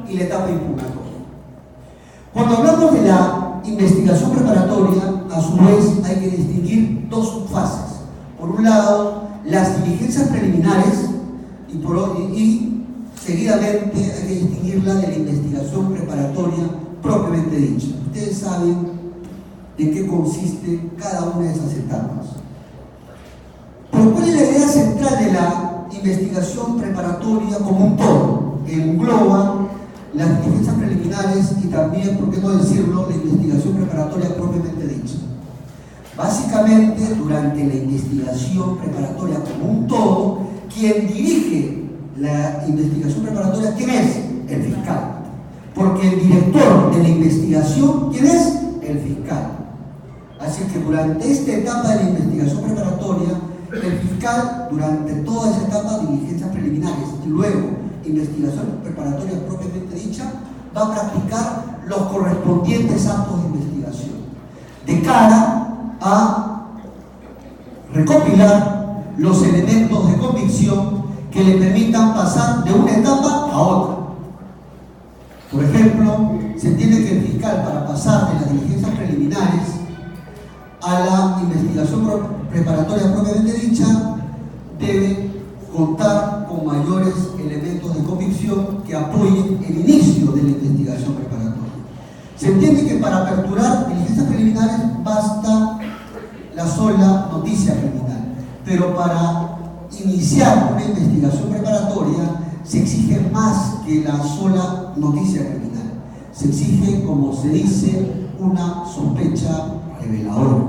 y la etapa impugnatoria. Cuando hablamos de la investigación preparatoria, a su vez hay que distinguir dos subfases. Por un lado, las diligencias preliminares y seguidamente hay que distinguirla de la investigación preparatoria propiamente dicha. Ustedes saben en qué consiste cada una de esas etapas. Pero ¿cuál es la idea central de la investigación preparatoria como un todo? Que engloba las diligencias preliminares y también, por qué no decirlo, la investigación preparatoria propiamente dicha. Básicamente, durante la investigación preparatoria como un todo, quien dirige la investigación preparatoria, ¿quién es? El fiscal. Porque el director de la investigación, ¿quién es? El fiscal. Así que durante esta etapa de la investigación preparatoria, el fiscal, durante toda esa etapa, diligencias preliminares y luego investigación preparatoria propiamente dicha, va a practicar los correspondientes actos de investigación de cara a recopilar los elementos de convicción que le permitan pasar de una etapa a otra. Por ejemplo, se entiende que el fiscal, para pasar de las diligencias preliminares a la investigación preparatoria propiamente dicha, debe contar con mayores elementos de convicción que apoyen el inicio de la investigación preparatoria. Se entiende que para aperturar diligencias preliminares basta la sola noticia criminal, pero para iniciar una investigación preparatoria se exige más que la sola noticia criminal. Se exige, como se dice, una sospecha reveladora,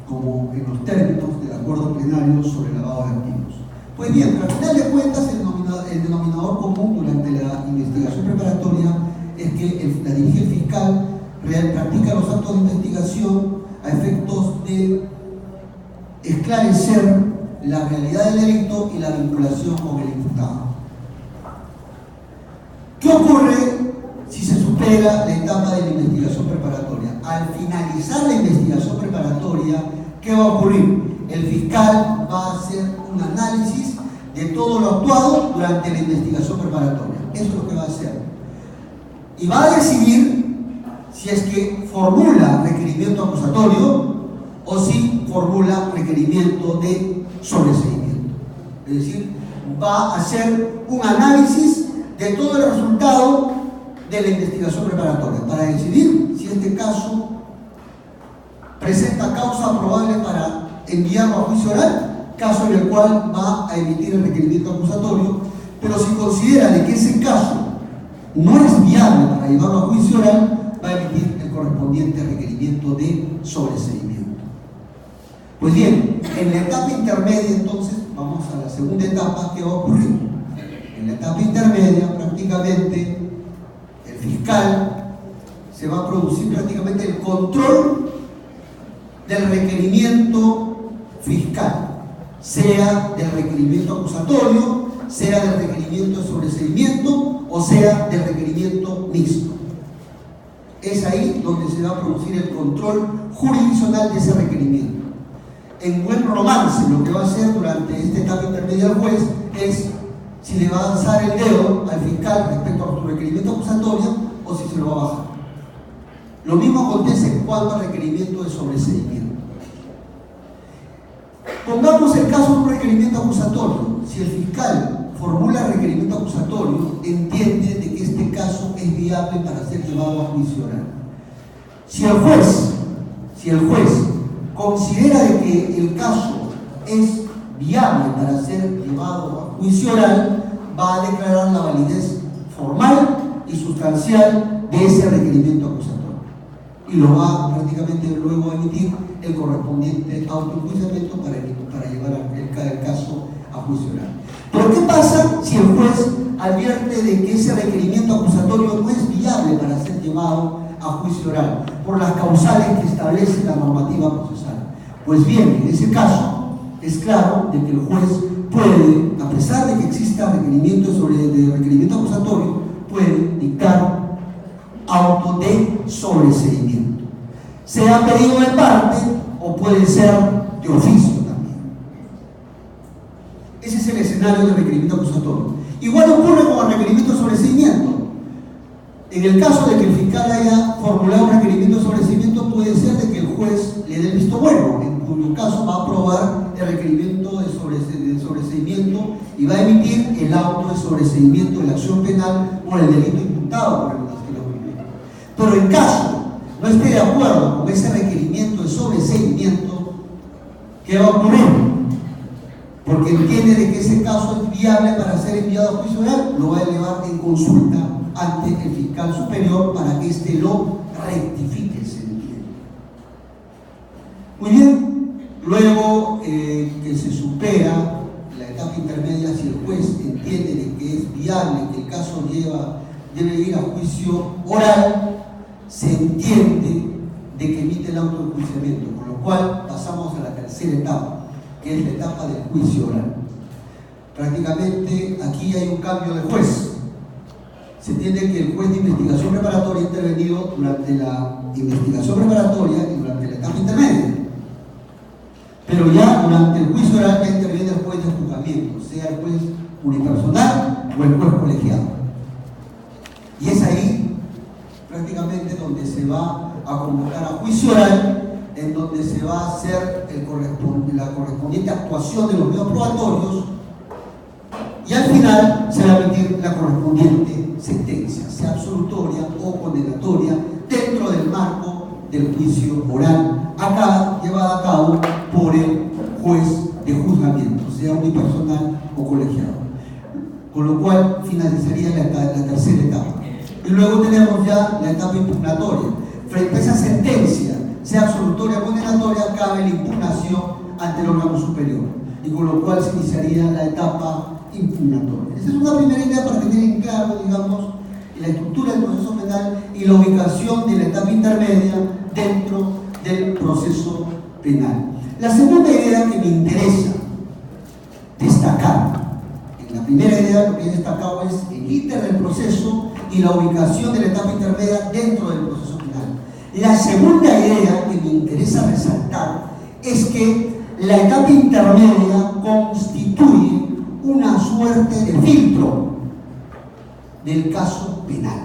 como en los términos del acuerdo plenario sobre lavado de activos. Pues bien, al final de cuentas, el denominador común durante la investigación preparatoria es que la dirigencia fiscal practica los actos de investigación a efectos de esclarecer la realidad del delito y la vinculación con el imputado. ¿Qué ocurre si se supera la etapa de la investigación preparatoria? Al finalizar la investigación preparatoria, ¿qué va a ocurrir? El fiscal va a hacer un análisis de todo lo actuado durante la investigación preparatoria. Eso es lo que va a hacer. Y va a decidir si es que formula requerimiento acusatorio o si formula requerimiento de sobreseimiento. Es decir, va a hacer un análisis de todo el resultado de la investigación preparatoria para decidir si este caso presenta causa probable para enviarlo a juicio oral, caso en el cual va a emitir el requerimiento acusatorio, pero si considera de que ese caso no es viable para llevarlo a juicio oral, va a emitir el correspondiente requerimiento de sobreseimiento. Pues bien, en la etapa intermedia, entonces, vamos a la segunda etapa. ¿Qué va a ocurrir? En la etapa intermedia, prácticamente, el fiscal se va a producir prácticamente el control del requerimiento fiscal, sea del requerimiento acusatorio, sea del requerimiento de sobreseimiento o sea del requerimiento mixto. Es ahí donde se va a producir el control jurisdiccional de ese requerimiento. En buen romance, lo que va a hacer durante esta etapa intermedia el juez es si le va a alzar el dedo al fiscal respecto a su requerimiento acusatorio o si se lo va a bajar. Lo mismo acontece en cuanto al requerimiento de sobreseimiento. Pongamos el caso de un requerimiento acusatorio. Si el fiscal formula el requerimiento acusatorio, entiende de que este caso es viable para ser llevado a juicio oral. Si el juez considera de que el caso es viable para ser llevado a juicio oral, va a declarar la validez formal y sustancial de ese requerimiento acusatorio y lo va prácticamente luego a emitir el correspondiente autoenjuiciamiento para llevar el caso a juicio oral. Pero ¿qué pasa si el juez advierte de que ese requerimiento acusatorio no es viable para ser llevado a juicio oral por las causales que establece la normativa procesal? Pues bien, en ese caso es claro de que el juez puede, a pesar de que exista requerimiento de requerimiento acusatorio, puede dictar auto de sobreseimiento, sea pedido de parte o puede ser de oficio también. Ese es el escenario del requerimiento acusatorio. Igual ocurre con el requerimiento de sobreseimiento. En el caso de que el fiscal haya formulado un requerimiento de sobreseimiento, puede ser de que el juez le dé el visto bueno, en cuyo caso va a aprobar el requerimiento de sobreseimiento y va a emitir el auto de sobreseimiento de la acción penal por el delito imputado por el Ministerio Público. Pero en caso no esté de acuerdo con ese requerimiento de sobreseimiento, ¿qué va a ocurrir? Porque entiende de que ese caso es viable para ser enviado a juicio oral, lo va a elevar en consulta ante el fiscal superior para que éste lo rectifique, se entiende. Muy bien, luego que se supera la etapa intermedia, si el juez entiende de que es viable, que el caso debe ir a juicio oral, se entiende de que emite el auto de enjuiciamiento, con lo cual pasamos a la tercera etapa, que es la etapa del juicio oral. Prácticamente aquí hay un cambio de juez. Se entiende que el juez de investigación preparatoria ha intervenido durante la investigación preparatoria y durante la etapa intermedia. Pero ya durante el juicio oral ya interviene el juez de juzgamiento, sea el juez unipersonal o el juez colegiado. Y es ahí prácticamente donde se va a convocar a juicio oral, en donde se va a hacer la correspondiente actuación de los medios probatorios y al final se va a emitir la correspondiente sentencia, sea absolutoria o condenatoria, dentro del marco del juicio oral, acá llevada a cabo por el juez de juzgamiento, sea unipersonal o colegiado. Con lo cual finalizaría la tercera etapa. Y luego tenemos ya la etapa impugnatoria. Frente a esa sentencia, sea absolutoria o condenatoria, cabe la impugnación ante el órgano superior. Y con lo cual se iniciaría la etapa impugnatoria. Esa es una primera idea para que tengan claro, digamos, la estructura del proceso penal y la ubicación de la etapa intermedia dentro del proceso penal. La segunda idea que me interesa destacar, en la primera idea lo que he destacado es el íter del proceso y la ubicación de la etapa intermedia dentro del proceso penal. La segunda idea que me interesa resaltar es que la etapa intermedia constituye una suerte de filtro del caso penal.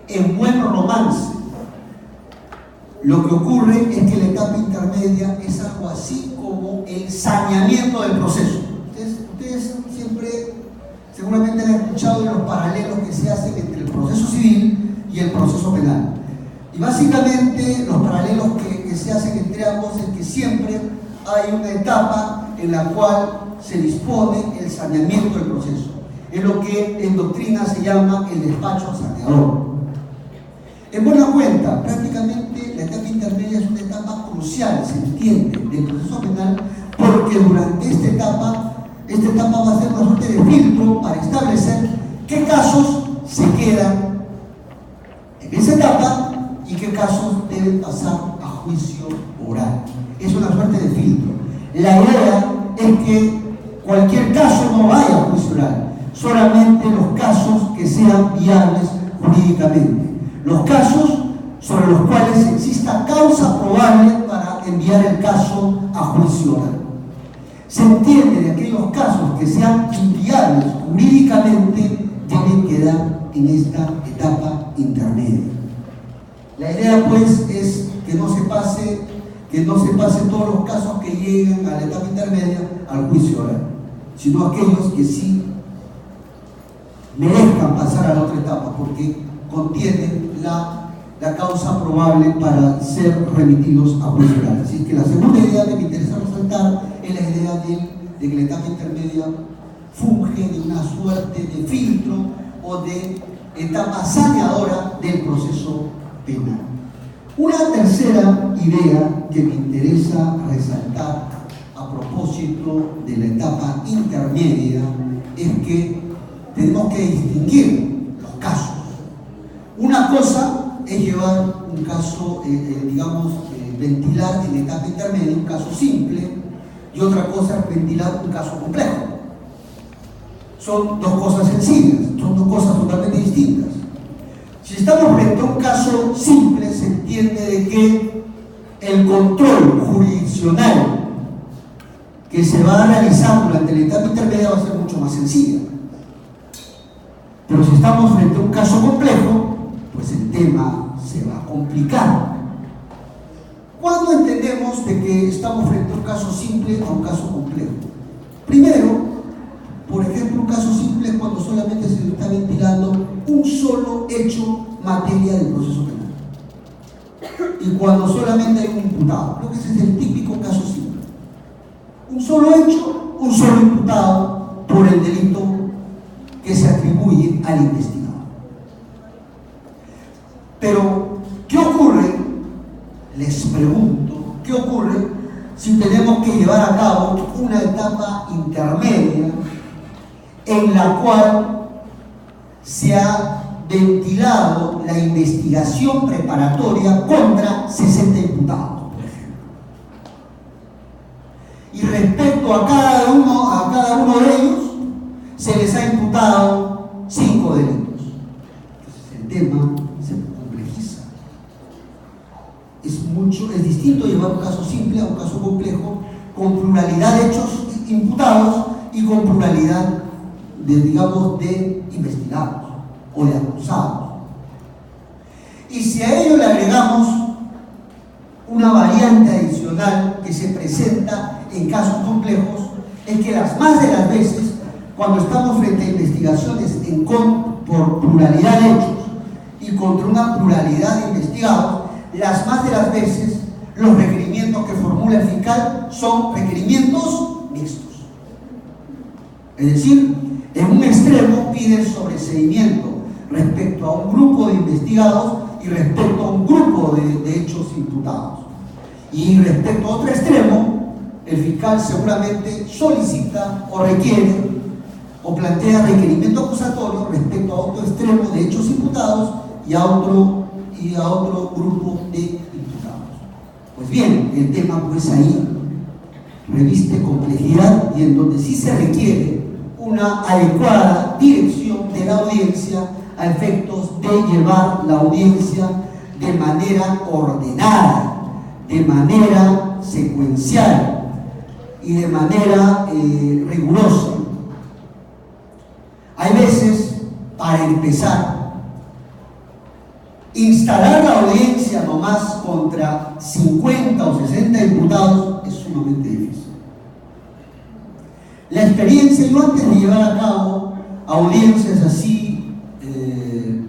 En buen romance, lo que ocurre es que la etapa intermedia es algo así como el saneamiento del proceso. Ustedes siempre, seguramente han escuchado de los paralelos que se hacen entre el proceso civil y el proceso penal. Y básicamente los paralelos que se hacen entre ambos es que siempre hay una etapa en la cual se dispone el saneamiento del proceso. Es lo que en doctrina se llama el despacho saneador. En buena cuenta, prácticamente la etapa intermedia es una etapa crucial, se entiende, del proceso penal, porque durante esta etapa va a ser una suerte de filtro para establecer qué casos se quedan en esa etapa y qué casos deben pasar a juicio oral. Es una suerte de filtro. La idea es que cualquier caso no vaya a juicio oral, solamente los casos que sean viables jurídicamente, los casos sobre los cuales exista causa probable para enviar el caso a juicio oral. Se entiende de aquellos casos que sean inviables jurídicamente deben quedar en esta etapa intermedia. La idea pues es que no se pase todos los casos que lleguen a la etapa intermedia al juicio oral, sino aquellos que sí merezcan pasar a la otra etapa porque contienen la causa probable para ser remitidos a juicio oral. Así que la segunda idea que me interesa resaltar es la idea de que la etapa intermedia funge de una suerte de filtro o de etapa saneadora del proceso penal. Una tercera idea que me interesa resaltar a propósito de la etapa intermedia es que tenemos que distinguir los casos. Una cosa es llevar un caso, ventilar en etapa intermedia un caso simple y otra cosa es ventilar un caso complejo. Son dos cosas sencillas, son dos cosas totalmente distintas. Si estamos frente a un caso simple, se entiende de que el control jurisdiccional que se va a realizar durante la etapa intermedia va a ser mucho más sencilla. Pero si estamos frente a un caso complejo, pues el tema se va a complicar. ¿Cuándo entendemos de que estamos frente a un caso simple a un caso complejo? Primero, por ejemplo, un caso simple es cuando solamente se está ventilando un solo hecho materia del proceso penal. Y cuando solamente hay un imputado. Creo que ese es el típico caso simple. Un solo hecho, un solo imputado por el delito que se atribuye al investigado. Pero, ¿qué ocurre? Les pregunto, ¿qué ocurre si tenemos que llevar a cabo una etapa intermedia en la cual se ha ventilado la investigación preparatoria contra 60 imputados, por ejemplo? Y respecto a cada uno de ellos, se les ha imputado 5 delitos. Entonces el tema se complejiza. Es distinto llevar un caso simple a un caso complejo, con pluralidad de hechos imputados y con pluralidad de investigados o de acusados. Y si a ello le agregamos una variante adicional que se presenta en casos complejos, es que las más de las veces, cuando estamos frente a investigaciones por pluralidad de hechos y contra una pluralidad de investigados, las más de las veces los requerimientos que formula el fiscal son requerimientos mixtos. Es decir, en un extremo pide el sobreseimiento respecto a un grupo de investigados y respecto a un grupo de hechos imputados. Y respecto a otro extremo, el fiscal seguramente solicita o requiere o plantea requerimiento acusatorio respecto a otro extremo de hechos imputados y a otro grupo de imputados. Pues bien, el tema pues ahí reviste complejidad y en donde sí se requiere una adecuada dirección de la audiencia a efectos de llevar la audiencia de manera ordenada, de manera secuencial y de manera rigurosa. Hay veces, para empezar, instalar la audiencia nomás contra 50 o 60 imputados es sumamente difícil. La experiencia, yo antes de llevar a cabo audiencias así,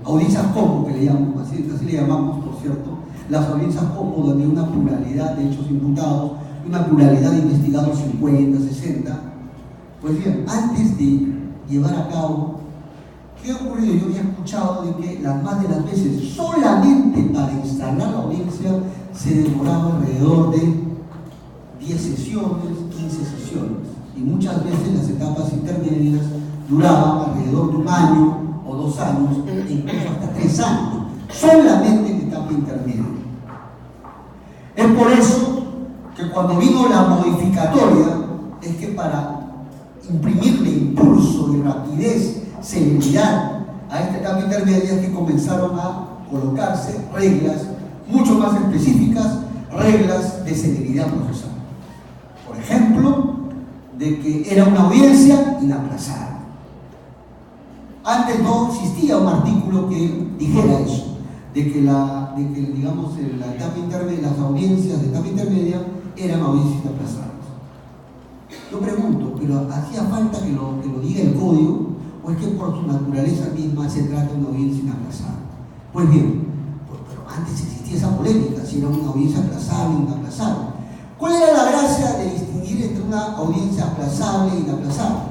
audiencias combo que le llamamos, así le llamamos, por cierto, las audiencias combo donde hay una pluralidad de hechos imputados, una pluralidad de investigados 50, 60, pues bien, antes de llevar a cabo, ¿qué ha ocurrido? Yo había escuchado de que las más de las veces, solamente para instalar la audiencia, se demoraba alrededor de 10 sesiones, 15 sesiones. Y muchas veces las etapas intermedias duraban alrededor de 1 año o 2 años, e incluso hasta 3 años, solamente en etapa intermedia. Es por eso que cuando vino la modificatoria, es que para imprimirle impulso y rapidez, celeridad a esta etapa intermedia, es que comenzaron a colocarse reglas mucho más específicas, reglas de celeridad procesal. Por ejemplo, de que era una audiencia inaplazable. Antes no existía un artículo que dijera eso, de que la etapa intermedia, las audiencias de etapa intermedia eran audiencias inaplazables. Yo pregunto, ¿pero hacía falta que lo diga el código o es que por su naturaleza misma se trata de una audiencia inaplazable? Pues bien, pero antes existía esa polémica, si era una audiencia aplazable o inaplazable. ¿Cuál era la gracia de distinguir entre una audiencia aplazable e inaplazable?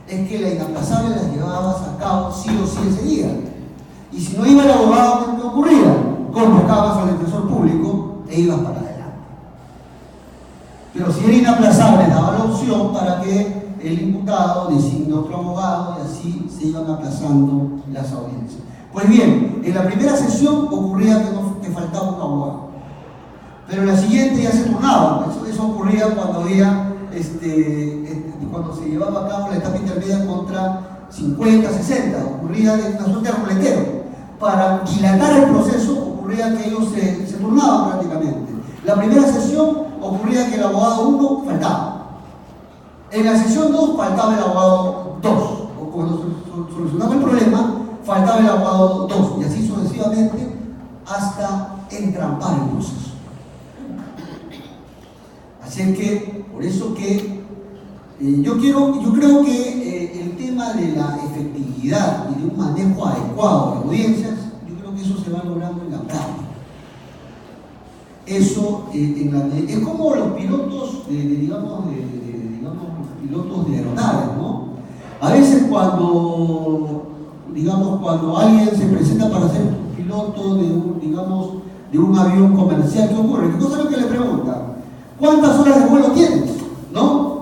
Es que la inaplazable la llevabas a cabo sí o sí ese día. Y si no iba el abogado, ¿qué ocurría? Convocabas al defensor público e ibas para adelante. Pero si era inaplazable, daba la opción para que el imputado designe otro abogado y así se iban aplazando las audiencias. Pues bien, en la primera sesión ocurría que faltaba un abogado, pero en la siguiente ya se turnaba. Eso ocurría cuando cuando se llevaba a cabo la etapa intermedia contra 50, 60, ocurría de una suerte de ruletero. Para dilatar el proceso ocurría que ellos se turnaban prácticamente. La primera sesión ocurría que el abogado 1 faltaba. En la sesión 2 faltaba el abogado 2. O cuando se solucionaba el problema, faltaba el abogado 2, y así sucesivamente hasta entrampar el proceso. Así es que, por eso que yo creo que el tema de la efectividad y de un manejo adecuado de audiencias, yo creo que eso se va logrando en la práctica. Eso, es como los pilotos, digamos, pilotos de aeronaves, ¿no? A veces cuando alguien se presenta para ser piloto de un avión comercial, ¿qué ocurre? ¿Qué cosa es lo que le preguntan? ¿Cuántas horas de vuelo tienes? ¿No?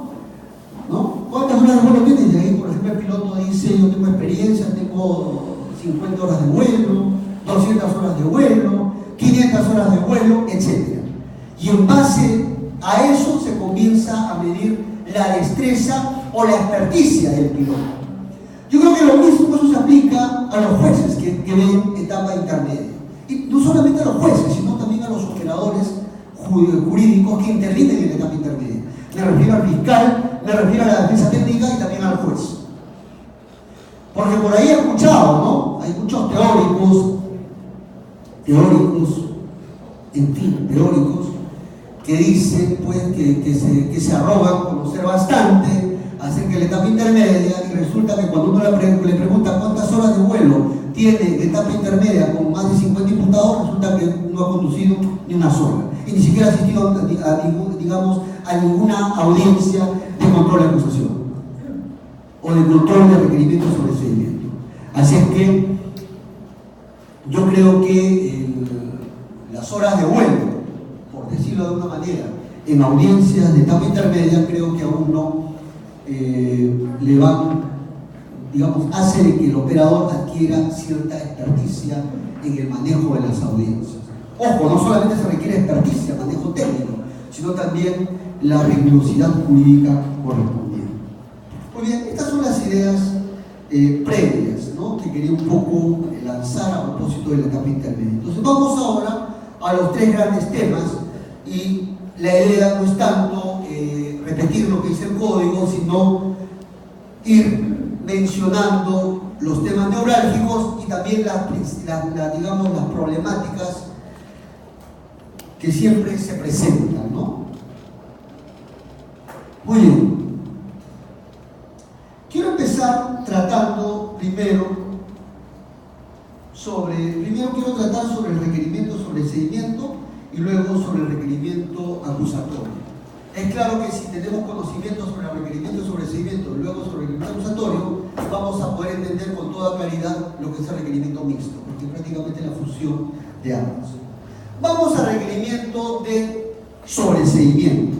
¿Cuántas horas de vuelo tienes? Y ahí, por ejemplo, el piloto dice, yo tengo experiencia, tengo 50 horas de vuelo, 200 horas de vuelo, 500 horas de vuelo, etc. Y en base a eso se comienza a medir la destreza o la experticia del piloto. Yo creo que lo mismo eso se aplica a los jueces que ven etapa intermedia. Y no solamente a los jueces, sino también a los operadores jurídicos que intervienen en la etapa intermedia. Me refiero al fiscal, me refiero a la defensa técnica y también al juez. Porque por ahí he escuchado, ¿no? Hay muchos teóricos, que dicen pues que se arrogan conocer bastante acerca de la etapa intermedia, y resulta que cuando uno le pregunta cuántas horas de vuelo tiene de etapa intermedia con más de 50 imputados, resulta que no ha conducido ni una sola y ni siquiera ha asistido a ninguna audiencia de control de acusación o de control de requerimiento sobre procedimiento. Así es que yo creo que las horas de vuelo, por decirlo de una manera, en audiencias de etapa intermedia, creo que a uno le van, hace de que el operador adquiera cierta experticia en el manejo de las audiencias. Ojo, no solamente se requiere experticia, manejo técnico, sino también la rigurosidad jurídica correspondiente. Muy bien, estas son las ideas previas, ¿no?, que quería un poco lanzar a propósito de la etapa intermedia. Entonces vamos ahora a los tres grandes temas, y la idea no es tanto repetir lo que dice el código, sino ir mencionando los temas neurálgicos y también las problemáticas que siempre se presentan, ¿no? Muy bien. Quiero empezar tratando primero quiero tratar sobre el requerimiento sobre seguimiento y luego sobre el requerimiento acusatorio. Es claro que si tenemos conocimiento sobre el requerimiento sobre seguimiento y luego sobre el requerimiento acusatorio, vamos a poder entender con toda claridad lo que es el requerimiento mixto, porque es prácticamente la fusión de ambos. Vamos al requerimiento de sobreseimiento.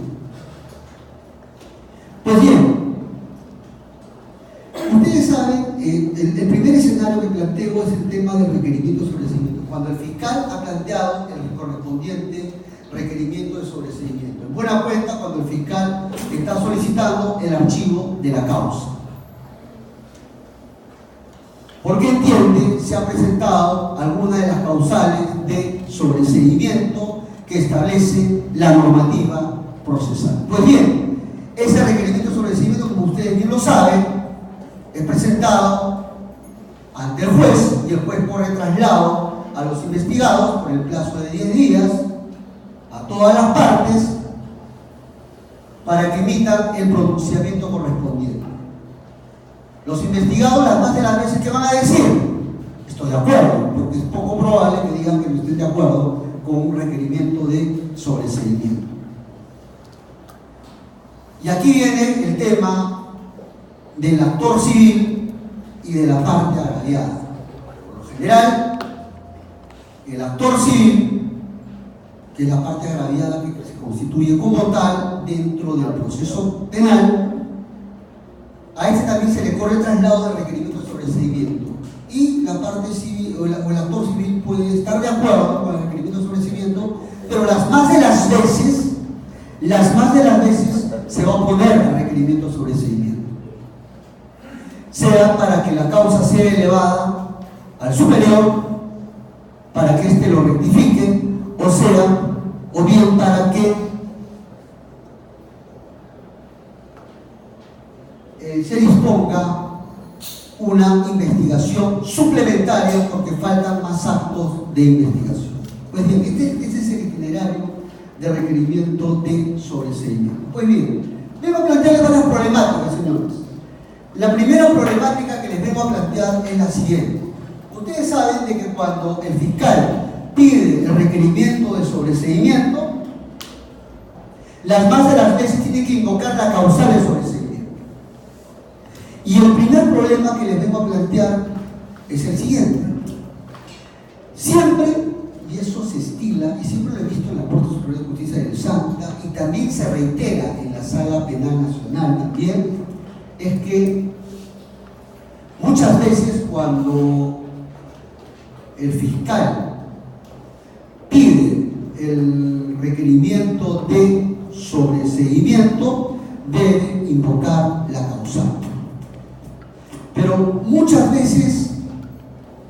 Pues bien, ustedes saben, el primer escenario que planteo es el tema del requerimiento de sobreseimiento, cuando el fiscal ha planteado el correspondiente requerimiento de sobreseimiento. En buena cuenta, cuando el fiscal está solicitando el archivo de la causa. Porque entiende se ha presentado alguna de las causales de sobreseimiento que establece la normativa procesal. Pues bien, ese requerimiento de sobreseimiento, como ustedes bien lo saben, es presentado ante el juez, y el juez corre traslado a los investigados por el plazo de 10 días a todas las partes para que emitan el pronunciamiento correspondiente. Los investigados, las más de las veces que van a decir, estoy de acuerdo, porque es poco probable que digan que no estén de acuerdo con un requerimiento de sobreseimiento. Y aquí viene el tema del actor civil y de la parte agraviada. Por lo general, el actor civil, que es la parte agraviada que se constituye como tal dentro del proceso penal, a este también se le corre el traslado de requerimiento de sobreseimiento. Y la parte civil o el actor civil puede estar de acuerdo con el requerimiento de sobreseimiento, pero las más de las veces se va a oponer al requerimiento de sobreseimiento. Sea para que la causa sea elevada al superior, para que éste lo rectifique, o bien para que se disponga una investigación suplementaria porque faltan más actos de investigación. Pues bien, este es el itinerario de requerimiento de sobreseimiento. Pues bien, vengo a plantearles varias problemáticas, señores. La primera problemática que les vengo a plantear es la siguiente. Ustedes saben de que cuando el fiscal pide el requerimiento de sobreseimiento, las más de las veces tiene que invocar la causal de sobreseimiento. Y el primer problema que les vengo a plantear es el siguiente. Siempre, y eso se estila, y siempre lo he visto en la Corte Superior de Justicia del Santa, y también se reitera en la Sala Penal Nacional también, es que muchas veces cuando el fiscal pide el requerimiento de sobreseimiento, debe invocar la causal. Pero muchas veces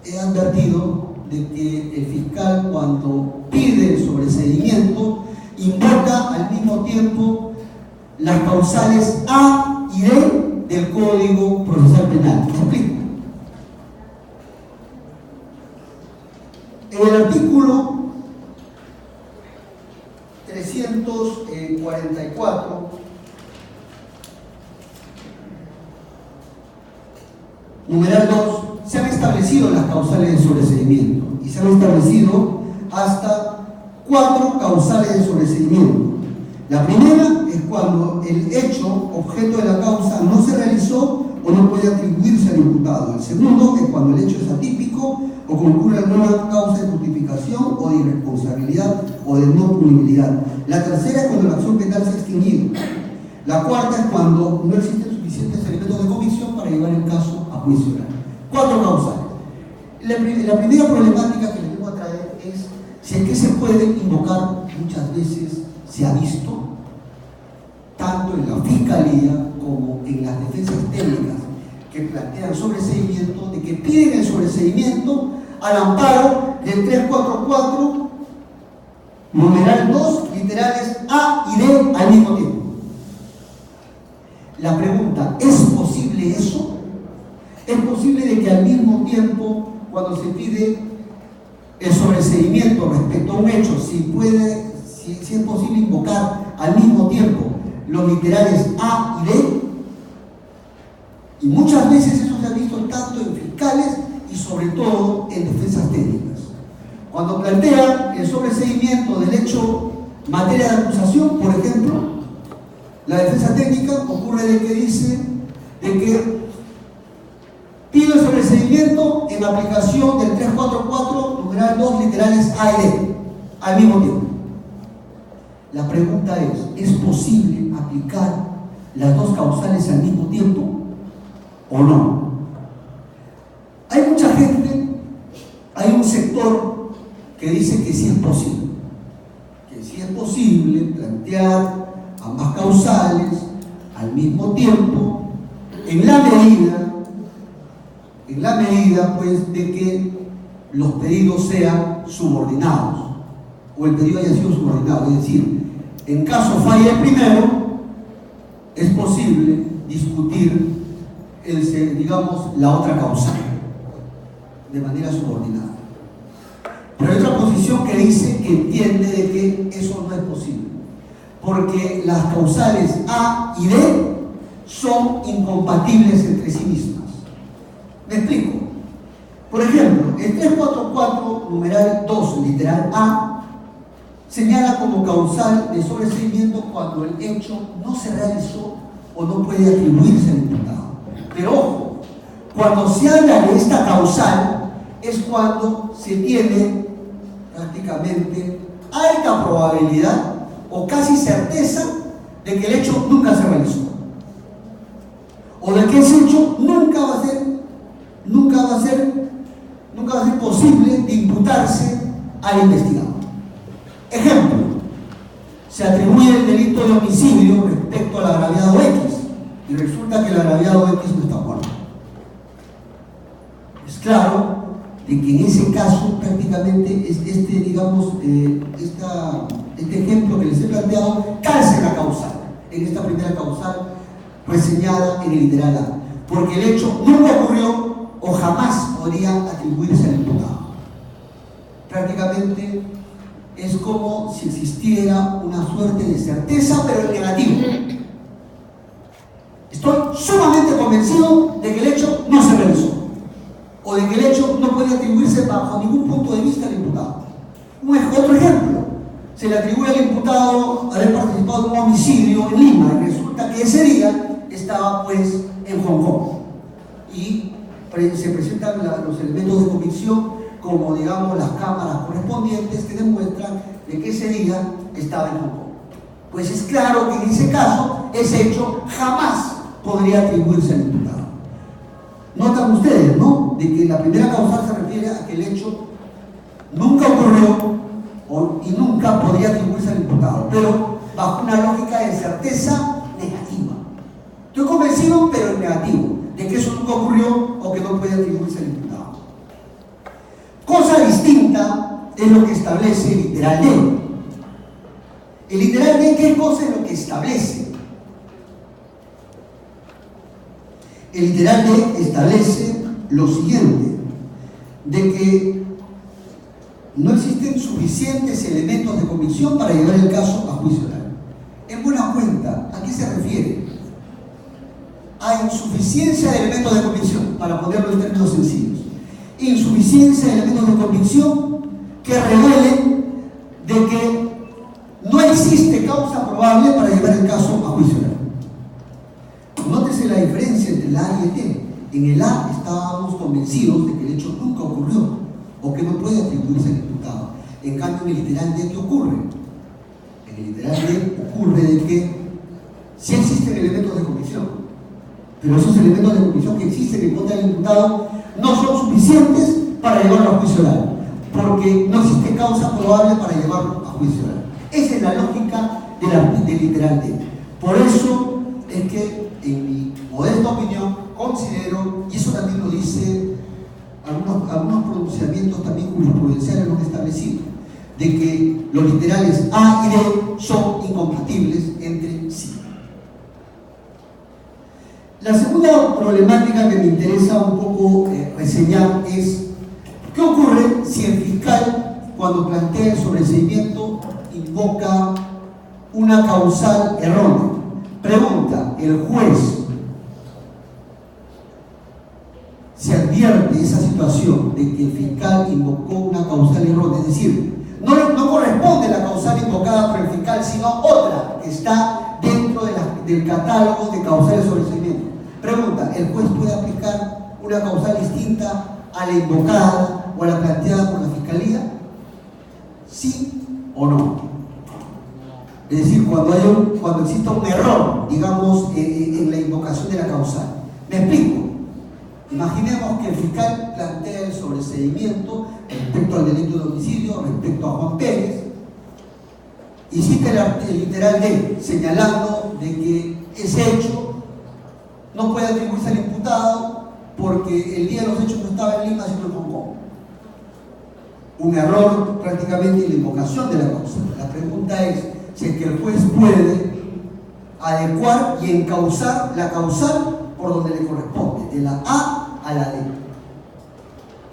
he advertido de que el fiscal, cuando pide el sobreseimiento, invoca al mismo tiempo las causales A y D del Código Procesal Penal. ¿Me explico? En el artículo 344, numeral 2, se han establecido las causales de sobreseimiento y se han establecido hasta 4 causales de sobreseimiento. La primera es cuando el hecho objeto de la causa no se realizó o no puede atribuirse al imputado. El segundo es cuando el hecho es atípico o concurre alguna causa de justificación o de irresponsabilidad o de no punibilidad. La tercera es cuando la acción penal se ha extinguido. La cuarta es cuando no existen suficientes elementos de convicción para llevar el caso a juicio oral. 4 causales. La primera problemática que les vengo a traer es si es que se puede invocar, muchas veces se ha visto, tanto en la Fiscalía como en las defensas técnicas que plantean sobreseimiento, de que piden el sobreseimiento al amparo del 344, numeral 2, literales A y D al mismo tiempo. La pregunta, ¿es posible eso? ¿Es posible de que al mismo tiempo, cuando se pide el sobreseimiento respecto a un hecho, si es posible invocar al mismo tiempo los literales A y D? Y muchas veces eso se ha visto tanto en fiscales y sobre todo en defensas técnicas. Cuando plantean el sobreseimiento del hecho materia de acusación, por ejemplo, la defensa técnica ocurre de que dice de que pido el sobreseimiento en aplicación del 344, numeral 2, literales A y D, al mismo tiempo. La pregunta ¿es posible aplicar las dos causales al mismo tiempo o no? Hay mucha gente, hay un sector que dice que sí es posible. Que sí es posible plantear ambas causales al mismo tiempo, en la medida pues de que los pedidos sean subordinados o el pedido haya sido subordinado, es decir, en caso falle el primero, es posible discutir la otra causal de manera subordinada. Pero hay otra posición que dice que entiende de que eso no es posible, porque las causales A y D son incompatibles entre sí mismas. Me explico. Por ejemplo, el 344, numeral 2, literal A, señala como causal de sobreseimiento cuando el hecho no se realizó o no puede atribuirse al imputado. Pero ojo, cuando se habla de esta causal es cuando se tiene prácticamente alta probabilidad o casi certeza de que el hecho nunca se realizó, o de que ese hecho nunca va a ser posible de imputarse al investigado. Ejemplo, se atribuye el delito de homicidio respecto al agraviado X y resulta que el agraviado X no está muerto. Es claro de que en ese caso prácticamente este ejemplo que les he planteado calza en la causal, en esta primera causal reseñada en el literal A, porque el hecho nunca ocurrió o jamás podría atribuirse al imputado. Prácticamente es como si existiera una suerte de certeza, pero en negativo. Estoy sumamente convencido de que el hecho no se realizó, o de que el hecho no puede atribuirse bajo ningún punto de vista al imputado. Otro ejemplo, se le atribuye al imputado haber participado en un homicidio en Lima, y resulta que ese día estaba pues en Hong Kong, y se presentan los elementos de convicción como, digamos, las cámaras correspondientes que demuestran de que ese día estaba en Hong Kong. Pues es claro que en ese caso ese hecho jamás podría atribuirse al imputado. Notan ustedes, ¿no?, de que la primera causal se refiere a que el hecho nunca ocurrió y nunca podría atribuirse al imputado, pero bajo una lógica de certeza negativa. Estoy convencido, pero en negativo, de que eso nunca ocurrió o que no puede atribuirse al imputado. Cosa distinta es lo que establece el literal D. El literal D, ¿qué cosa es lo que establece? El literal D establece lo siguiente, de que no existen suficientes elementos de convicción para llevar el caso a juicio oral. En buena cuenta, ¿a qué se refiere? A insuficiencia de elementos de convicción, para ponerlo en términos sencillos. Insuficiencia de elementos de convicción que revelen de que no existe causa probable para llevar el caso a juicio oral. Nótese la diferencia entre la A y el D. En el A estábamos convencidos de que el hecho nunca ocurrió o que no puede atribuirse al imputado. En cambio, en el literal D, ¿qué ocurre? En el literal D ocurre de que sí existen elementos de convicción, pero esos elementos de convicción que existen en contra del imputado no son suficientes para llevarlo a juicio oral, porque no existe causa probable para llevarlo a juicio oral. Esa es la lógica del literal D. Por eso es que, en mi modesta opinión, considero, y eso también lo dice algunos pronunciamientos también jurisprudenciales lo han establecido, de que los literales A y D son incompatibles entre sí. La segunda problemática que me interesa un poco reseñar es ¿qué ocurre si el fiscal, cuando plantea el sobreseimiento, invoca una causal errónea? Pregunta, ¿el juez se advierte esa situación de que el fiscal invocó una causal errónea? Es decir, no corresponde la causal invocada por el fiscal, sino otra que está dentro del catálogo de causales de sobreseimiento. Pregunta, ¿el juez puede aplicar una causal distinta a la invocada o a la planteada por la fiscalía? ¿Sí o no? Es decir, cuando exista un error, digamos, en la invocación de la causal. Me explico. Imaginemos que el fiscal plantea el sobreseimiento respecto al delito de homicidio, respecto a Juan Pérez, y cita el literal D, señalando de que ese hecho no puede atribuirse al imputado porque el día de los hechos no estaba en Lima, sino en Hong Kong. Un error prácticamente en la invocación de la causa. La pregunta es si es que el juez puede adecuar y encauzar la causal por donde le corresponde, de la A a la D.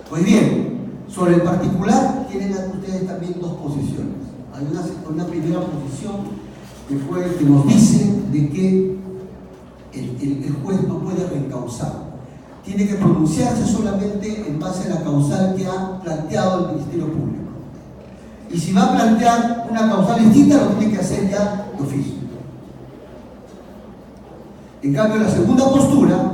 Pues bien, sobre el particular tienen ustedes también dos posiciones. Hay una primera posición que nos dice de que el juez no puede reencauzar. Tiene que pronunciarse solamente en base a la causal que ha planteado el Ministerio Público. Y si va a plantear una causal distinta, lo tiene que hacer ya de oficio. En cambio, la segunda postura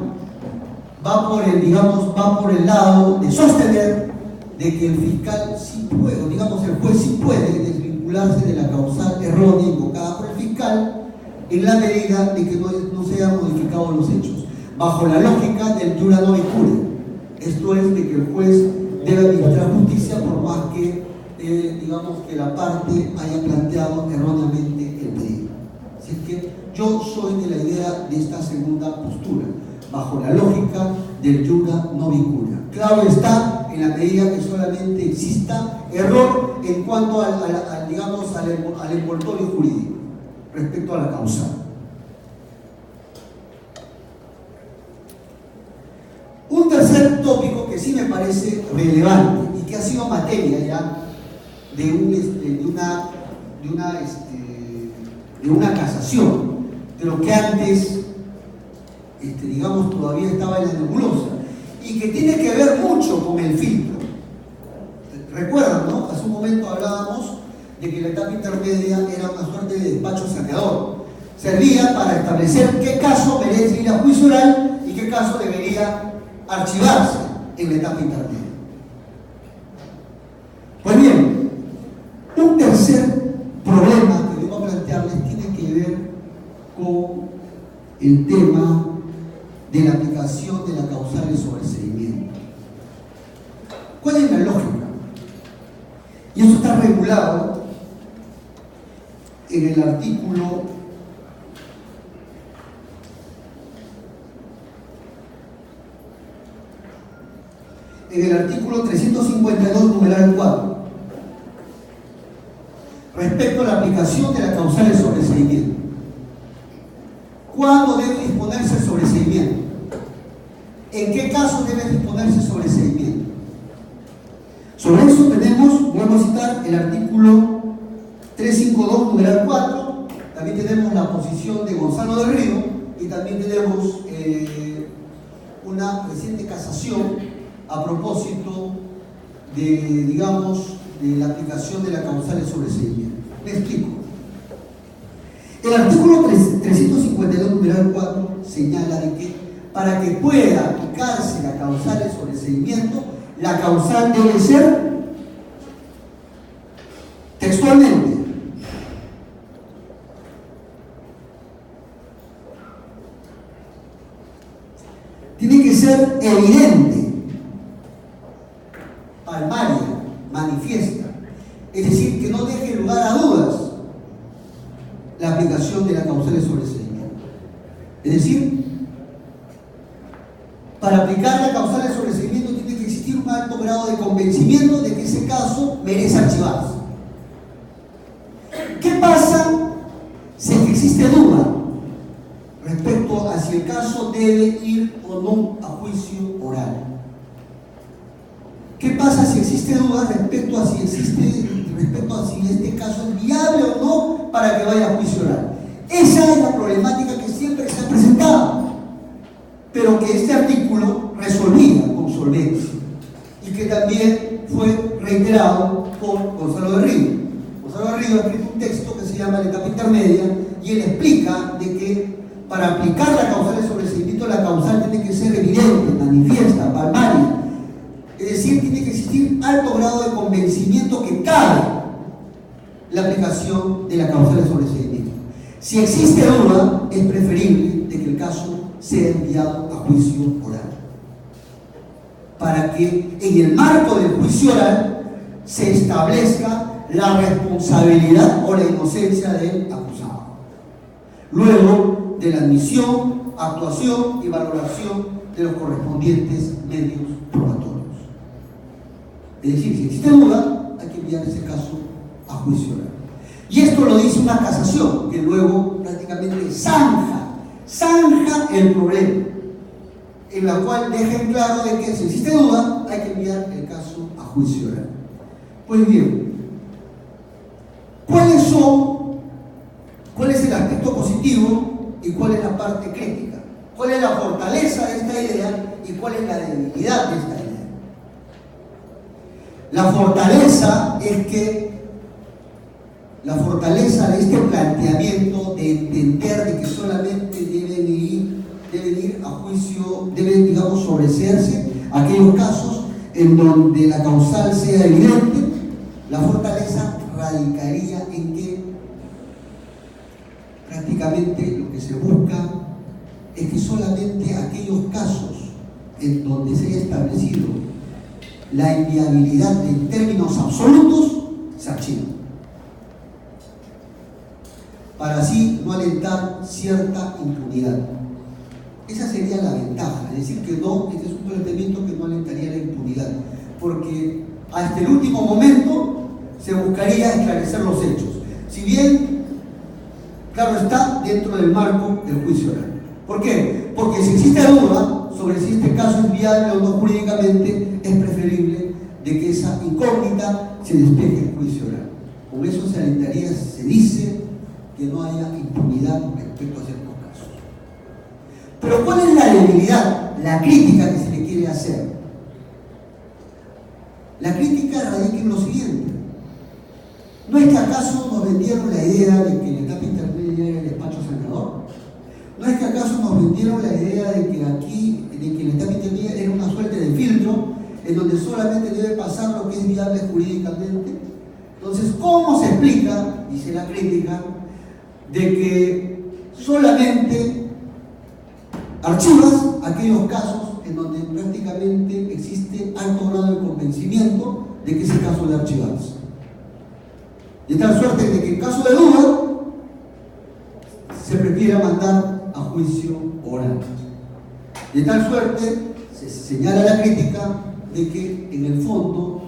va por el lado de sostener de que el fiscal sí puede, digamos el juez sí puede desvincularse de la causal errónea invocada por el fiscal en la medida de que no se hayan modificado los hechos, bajo la lógica del jura non cura. Esto es de que el juez debe administrar justicia por más que digamos que la parte haya planteado erróneamente el pedido. Así que yo soy de la idea de esta segunda postura, bajo la lógica del jura non cura. Claro está, en la medida que solamente exista error en cuanto al envoltorio jurídico respecto a la causa. Un tercer tópico sí me parece relevante y que ha sido materia ya de una casación, de lo que antes, digamos, todavía estaba en la nebulosa, y que tiene que ver mucho con el filtro. Recuerdan, ¿no? Hace un momento hablábamos de que la etapa intermedia era una suerte de despacho saneador. Servía para establecer qué caso merece ir a juicio oral y qué caso debería archivarse en la etapa intermedia. Pues bien, un tercer problema que vengo a plantearles tiene que ver con el tema de la aplicación de la causal de sobreseimiento. ¿Cuál es la lógica? Y eso está regulado en el artículo 352, numeral 4, respecto a la aplicación de la causal de sobreseimiento. ¿Cuándo debe disponerse el sobreseimiento? ¿En qué casos debe disponerse el sobreseimiento? Sobre eso tenemos, vamos a citar el artículo 352, numeral 4, también tenemos la posición de Gonzalo del Río y también tenemos una reciente casación a propósito de, digamos, de la aplicación de la causal de sobreseimiento. Me explico. El artículo 352, numeral 4, señala de que para que pueda aplicarse la causal de sobreseimiento, la causal debe ser textualmente tiene que ser evidente, palmaria, manifiesta, es decir, que no deje lugar a dudas la aplicación de la causal de sobreseimiento. Es decir, para aplicar la causal de sobreseimiento tiene que existir un alto grado de convencimiento de que ese caso merece archivarse. ¿Qué pasa si existe duda respecto a si el caso debe ir o no a juicio oral? ¿Qué pasa si existe duda respecto a si este caso es viable o no para que vaya a juicio oral? Esa es la problemática que siempre se ha presentado, pero que este artículo resolvía con solvencia y que también fue reiterado por Gonzalo del Río. Gonzalo del Río ha escrito un texto que se llama La etapa intermedia y él explica de que para aplicar la causal de sobreseimiento, la causal tiene que ser evidente, manifiesta, palmaria. Es decir, tiene que existir alto grado de convencimiento que cabe la aplicación de la causal de sobreseimiento. Si existe duda, es preferible de que el caso sea enviado a juicio oral, para que en el marco del juicio oral se establezca la responsabilidad o la inocencia del acusado, luego de la admisión, actuación y valoración de los correspondientes medios probatorios. Es decir, si existe duda, hay que enviar ese caso a juicio oral. Y esto lo dice una casación que luego prácticamente zanja el problema, en la cual deja en claro de que si existe duda, hay que enviar el caso a juicio oral. Pues bien, ¿cuál es el aspecto positivo y cuál es la parte crítica? ¿Cuál es la fortaleza de esta idea y cuál es la debilidad de esta idea? La fortaleza de este planteamiento de entender de que solamente deben ir a juicio, deben, digamos, sobreseerse aquellos casos en donde la causal sea evidente. La fortaleza radicaría en que prácticamente lo que se busca es que solamente aquellos casos en donde se haya establecido la inviabilidad en términos absolutos se archivan, para así no alentar cierta impunidad. Esa sería la ventaja, es decir, que no, este es un planteamiento que no alentaría la impunidad, porque hasta el último momento se buscaría esclarecer los hechos, si bien, claro está, dentro del marco del juicio oral. ¿Por qué? Porque si existe duda sobre si este caso es viable o no jurídicamente, es preferible de que esa incógnita se despeje en juicio oral. Con eso se dice que no haya impunidad respecto a ciertos casos. Pero ¿cuál es la debilidad, la crítica que se le quiere hacer? La crítica radica en lo siguiente. ¿No es que acaso nos vendieron la idea de que la etapa intermedia era el despacho sanador? ¿No es que acaso nos vendieron la idea de que la etapa intermedia era una suerte de filtro en donde solamente debe pasar lo que es viable jurídicamente? Entonces, ¿cómo se explica, dice la crítica, de que solamente archivas aquellos casos en donde prácticamente existe alto grado de convencimiento de que ese caso debe archivarse? De tal suerte de que en caso de duda se prefiere mandar a juicio oral. De tal suerte se señala la crítica de que en el fondo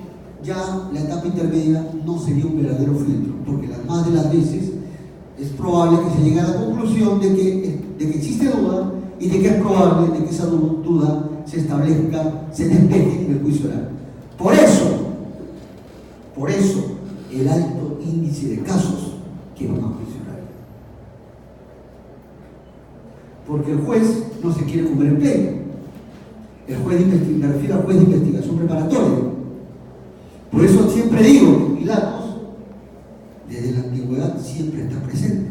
ya la etapa intermedia no sería un verdadero filtro, porque las más de las veces es probable que se llegue a la conclusión de que existe duda y de que es probable de que esa duda se establezca, se despeje en el juicio oral. Por eso, el alto índice de casos que van a juicio oral. Porque el juez no se quiere comer el pleito. El juez me refiero al juez de investigación preparatoria. Por eso siempre digo que Pilatos, desde la antigüedad, siempre está presente.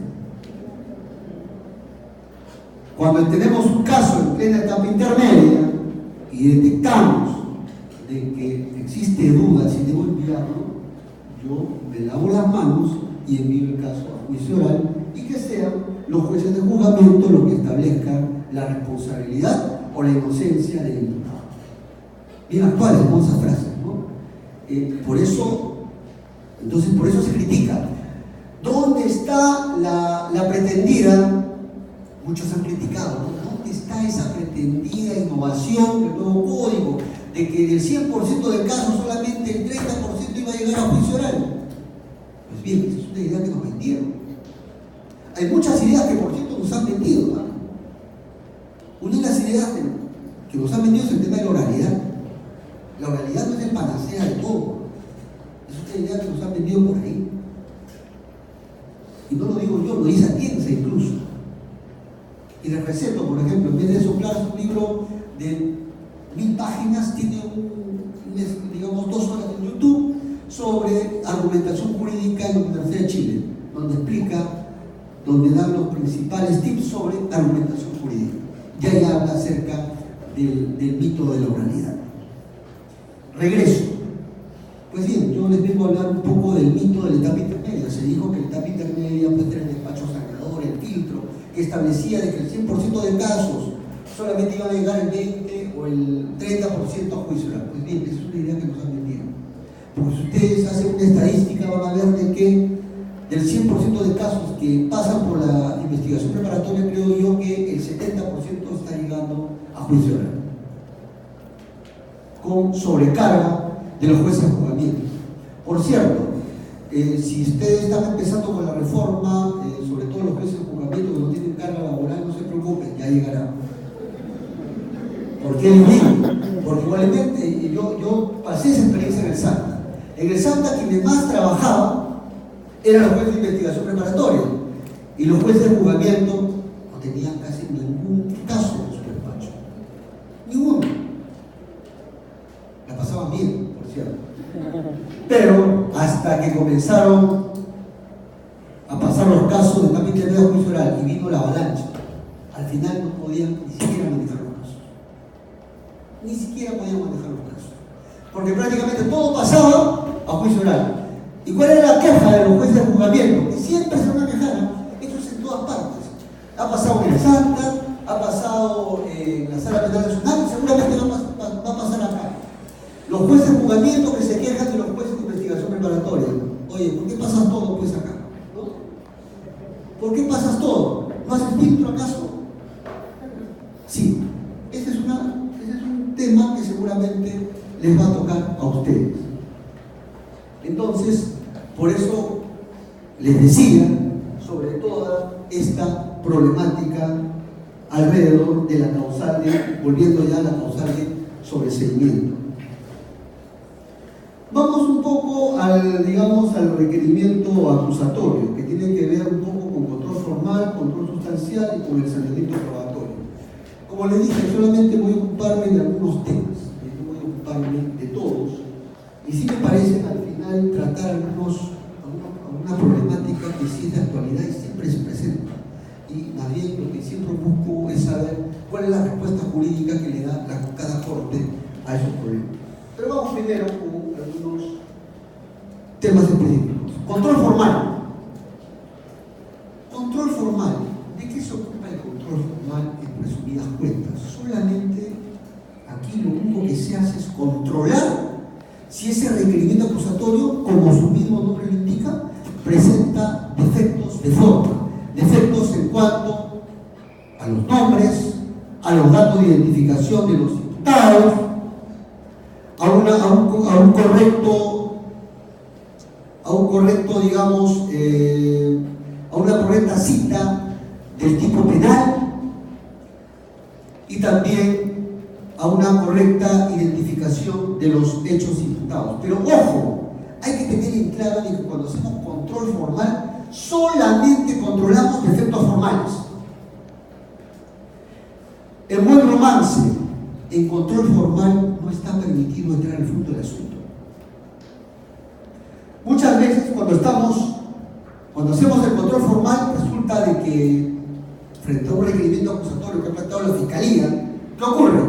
Cuando tenemos un caso en plena etapa intermedia y detectamos de que existe duda si debo enviarlo, yo me lavo las manos y envío el caso a juicio oral y que sean los jueces de juzgamiento los que establezcan la responsabilidad o la inocencia del imputado. Bien actual, hermosa frase, ¿no? Por eso se critica. ¿Dónde está la pretendida? Muchos han criticado, ¿no? ¿Dónde está esa pretendida innovación del nuevo código? De que del 100% de casos solamente el 30% iba a llegar a juicio oral. Pues bien, esa es una idea que nos vendieron. Hay muchas ideas que por cierto nos han vendido, ¿no? Una de las ideas que nos han vendido es el tema de la oralidad. La oralidad no es el panacea de todo. Es una idea que nos han vendido por ahí. Y no lo digo yo, lo dice Atienza incluso. Y les receto, por ejemplo, en vez de soplar un libro de 1000 páginas, tiene digamos 2 horas en YouTube sobre argumentación jurídica en la Universidad de Chile, donde dan los principales tips sobre argumentación jurídica. Ya ahí habla acerca del mito de la oralidad. Regreso. Pues bien, yo les vengo a hablar un poco del mito de la etapa intermedia. Se dijo que la etapa intermedia puede tener el despacho sanador, el filtro, que establecía de que el 100% de casos solamente iban a llegar el 20 o el 30% a juicio oral. Pues bien, esa es una idea que nos han vendido. Porque si ustedes hacen una estadística van a ver de que del 100% de casos que pasan por la investigación preparatoria, creo yo que el 70% está llegando a juicio oral, con sobrecarga de los jueces de juzgamiento. Por cierto, si ustedes están empezando con la reforma, sobre todo los jueces de juzgamiento que no tienen carga laboral, no se preocupen, ya llegará. ¿Por qué lo digo? Porque igualmente yo pasé esa experiencia en el SANTA. En el SANTA quienes más trabajaban eran los jueces de investigación preparatoria y los jueces de juzgamiento no tenían casi ningún caso en su despacho. Ninguno. La pasaban bien, por cierto. Pero hasta que comenzaron a pasar los casos de etapa intermedia a juicio oral y vino la avalancha, al final no podían ni siquiera manejar los casos. Ni siquiera podían manejar los casos. Porque prácticamente todo pasaba a juicio oral. ¿Y cuál era la queja de los jueces de juzgamiento? Que siempre se van a quejar. Esto es en todas partes. Ha pasado en el SANTA, ha pasado en la Sala Penal Nacional y seguramente va a pasar acá. Los jueces de juzgamiento que se quejan de los jueces de investigación preparatoria. Oye, ¿por qué pasas todo pues acá? ¿No? ¿Por qué pasas todo? ¿No haces filtro acaso? Sí, ese es un tema que seguramente les va a tocar a ustedes. Entonces, por eso les decía sobre toda esta problemática alrededor de la causal de, volviendo ya a la causal de sobreseimiento. Vamos un poco al requerimiento acusatorio, que tiene que ver un poco con control formal, control sustancial y con el saneamiento probatorio. Como les dije, solamente voy a ocuparme de algunos temas, no voy a ocuparme de todos, y sí me parece al final tratar alguna problemática que sí es de actualidad y siempre se presenta. Y más bien lo que siempre busco es saber cuál es la respuesta jurídica que le da cada corte a esos problemas. Pero vamos primero con algunos temas específicos. Control formal. Control formal. ¿De qué se ocupa el control formal en resumidas cuentas? Solamente aquí lo único que se hace es controlar si ese requerimiento acusatorio, como su mismo nombre lo indica, presenta defectos de forma. Defectos en cuanto a los nombres, a los datos de identificación de los imputados, a un correcto, digamos, a una correcta cita del tipo penal y también a una correcta identificación de los hechos imputados. Pero ojo, hay que tener en claro de que cuando hacemos control formal, solamente controlamos defectos formales. El buen romance en control formal no está permitido entrar al fondo del asunto. Muchas veces cuando hacemos el control formal, resulta de que frente a un requerimiento acusatorio que ha planteado la Fiscalía, ¿qué ocurre?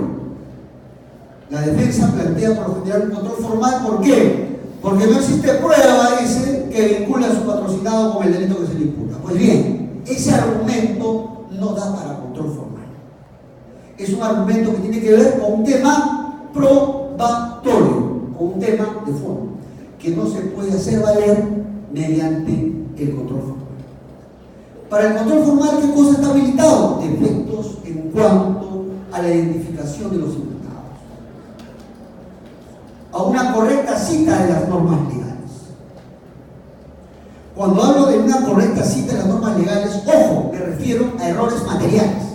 La defensa plantea por lo general un control formal. ¿Por qué? Porque no existe prueba, dice, que vincula a su patrocinado con el delito que se le imputa. Pues bien, ese argumento no da para control formal. Es un argumento que tiene que ver con un tema probatorio, con un tema de fondo, que no se puede hacer valer mediante el control formal. Para el control formal, ¿qué cosa está habilitado? Defectos en cuanto a la identificación de los imputados, a una correcta cita de las normas legales. Cuando hablo de una correcta cita de las normas legales, ojo, me refiero a errores materiales.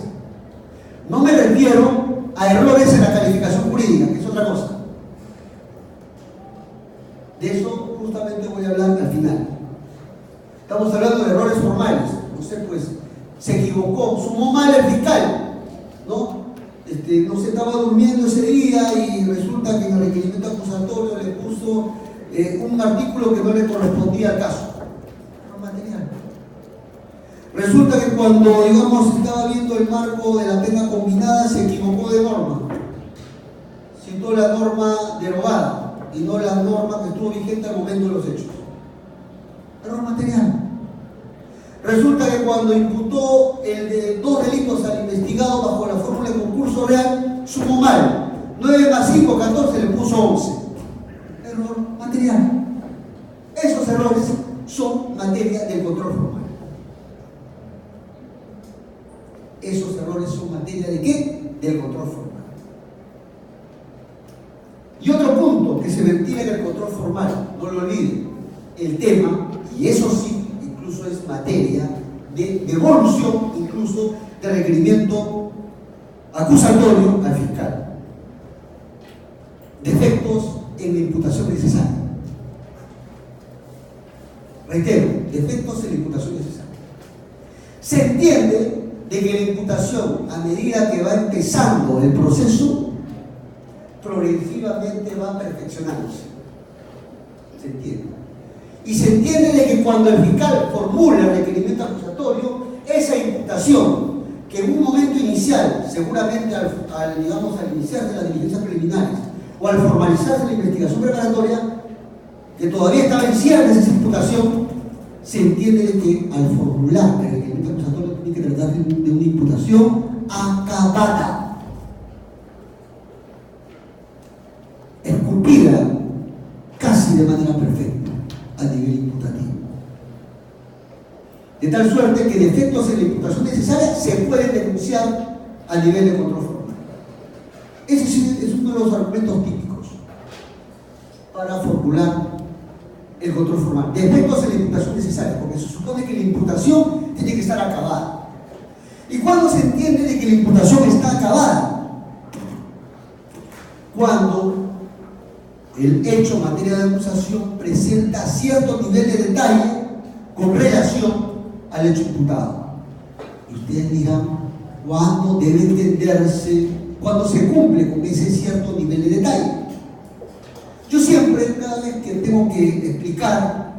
No me refiero a errores en la calificación jurídica, que es otra cosa. De eso justamente voy a hablar al final. Estamos hablando de errores formales. No sé, pues, se equivocó, sumó mal el fiscal, ¿no? No se estaba durmiendo ese día y resulta que en el requerimiento acusatorio le puso un artículo que no le correspondía al caso. Material. Resulta que cuando, digamos, estaba viendo el marco de la pena combinada, se equivocó de norma. Citó la norma derogada y no la norma que estuvo vigente al momento de los hechos. Error material. Resulta que cuando imputó el de 2 delitos al investigado bajo la fórmula de concurso real, sumó mal. 9 más 5, 14, le puso 11. Error material. Esos errores son materia del control formal. Esos errores son materia ¿de qué? Del control formal. Y otro punto que se ventila en el control formal, no lo olviden, el tema, y eso sí, incluso es materia de devolución, incluso de requerimiento acusatorio al fiscal. Defectos en la imputación necesaria. Reitero, defectos en la imputación necesaria. Se entiende de que la imputación, a medida que va empezando el proceso, progresivamente va perfeccionándose. Se entiende. Y se entiende de que cuando el fiscal formula el requerimiento acusatorio, esa imputación, que en un momento inicial, seguramente al iniciarse las diligencias preliminares o al formalizarse la investigación preparatoria, que todavía estaba en ciernes esa imputación, se entiende de que al formular el requerimiento acusatorio tiene que tratar de una imputación acabada, esculpida casi de manera perfecta a nivel imputativo. De tal suerte que defectos en la imputación necesaria se pueden denunciar a nivel de control formal. Ese sí es uno de los argumentos típicos para formular el control formal. Defectos en la imputación necesaria, porque se supone que la imputación tiene que estar acabada. ¿Y cuándo se entiende de que la imputación está acabada? Cuando el hecho en materia de acusación presenta cierto nivel de detalle con relación al hecho imputado. Y ustedes dirán, ¿cuándo debe entenderse, cuándo se cumple con ese cierto nivel de detalle? Yo siempre, cada vez que tengo que explicar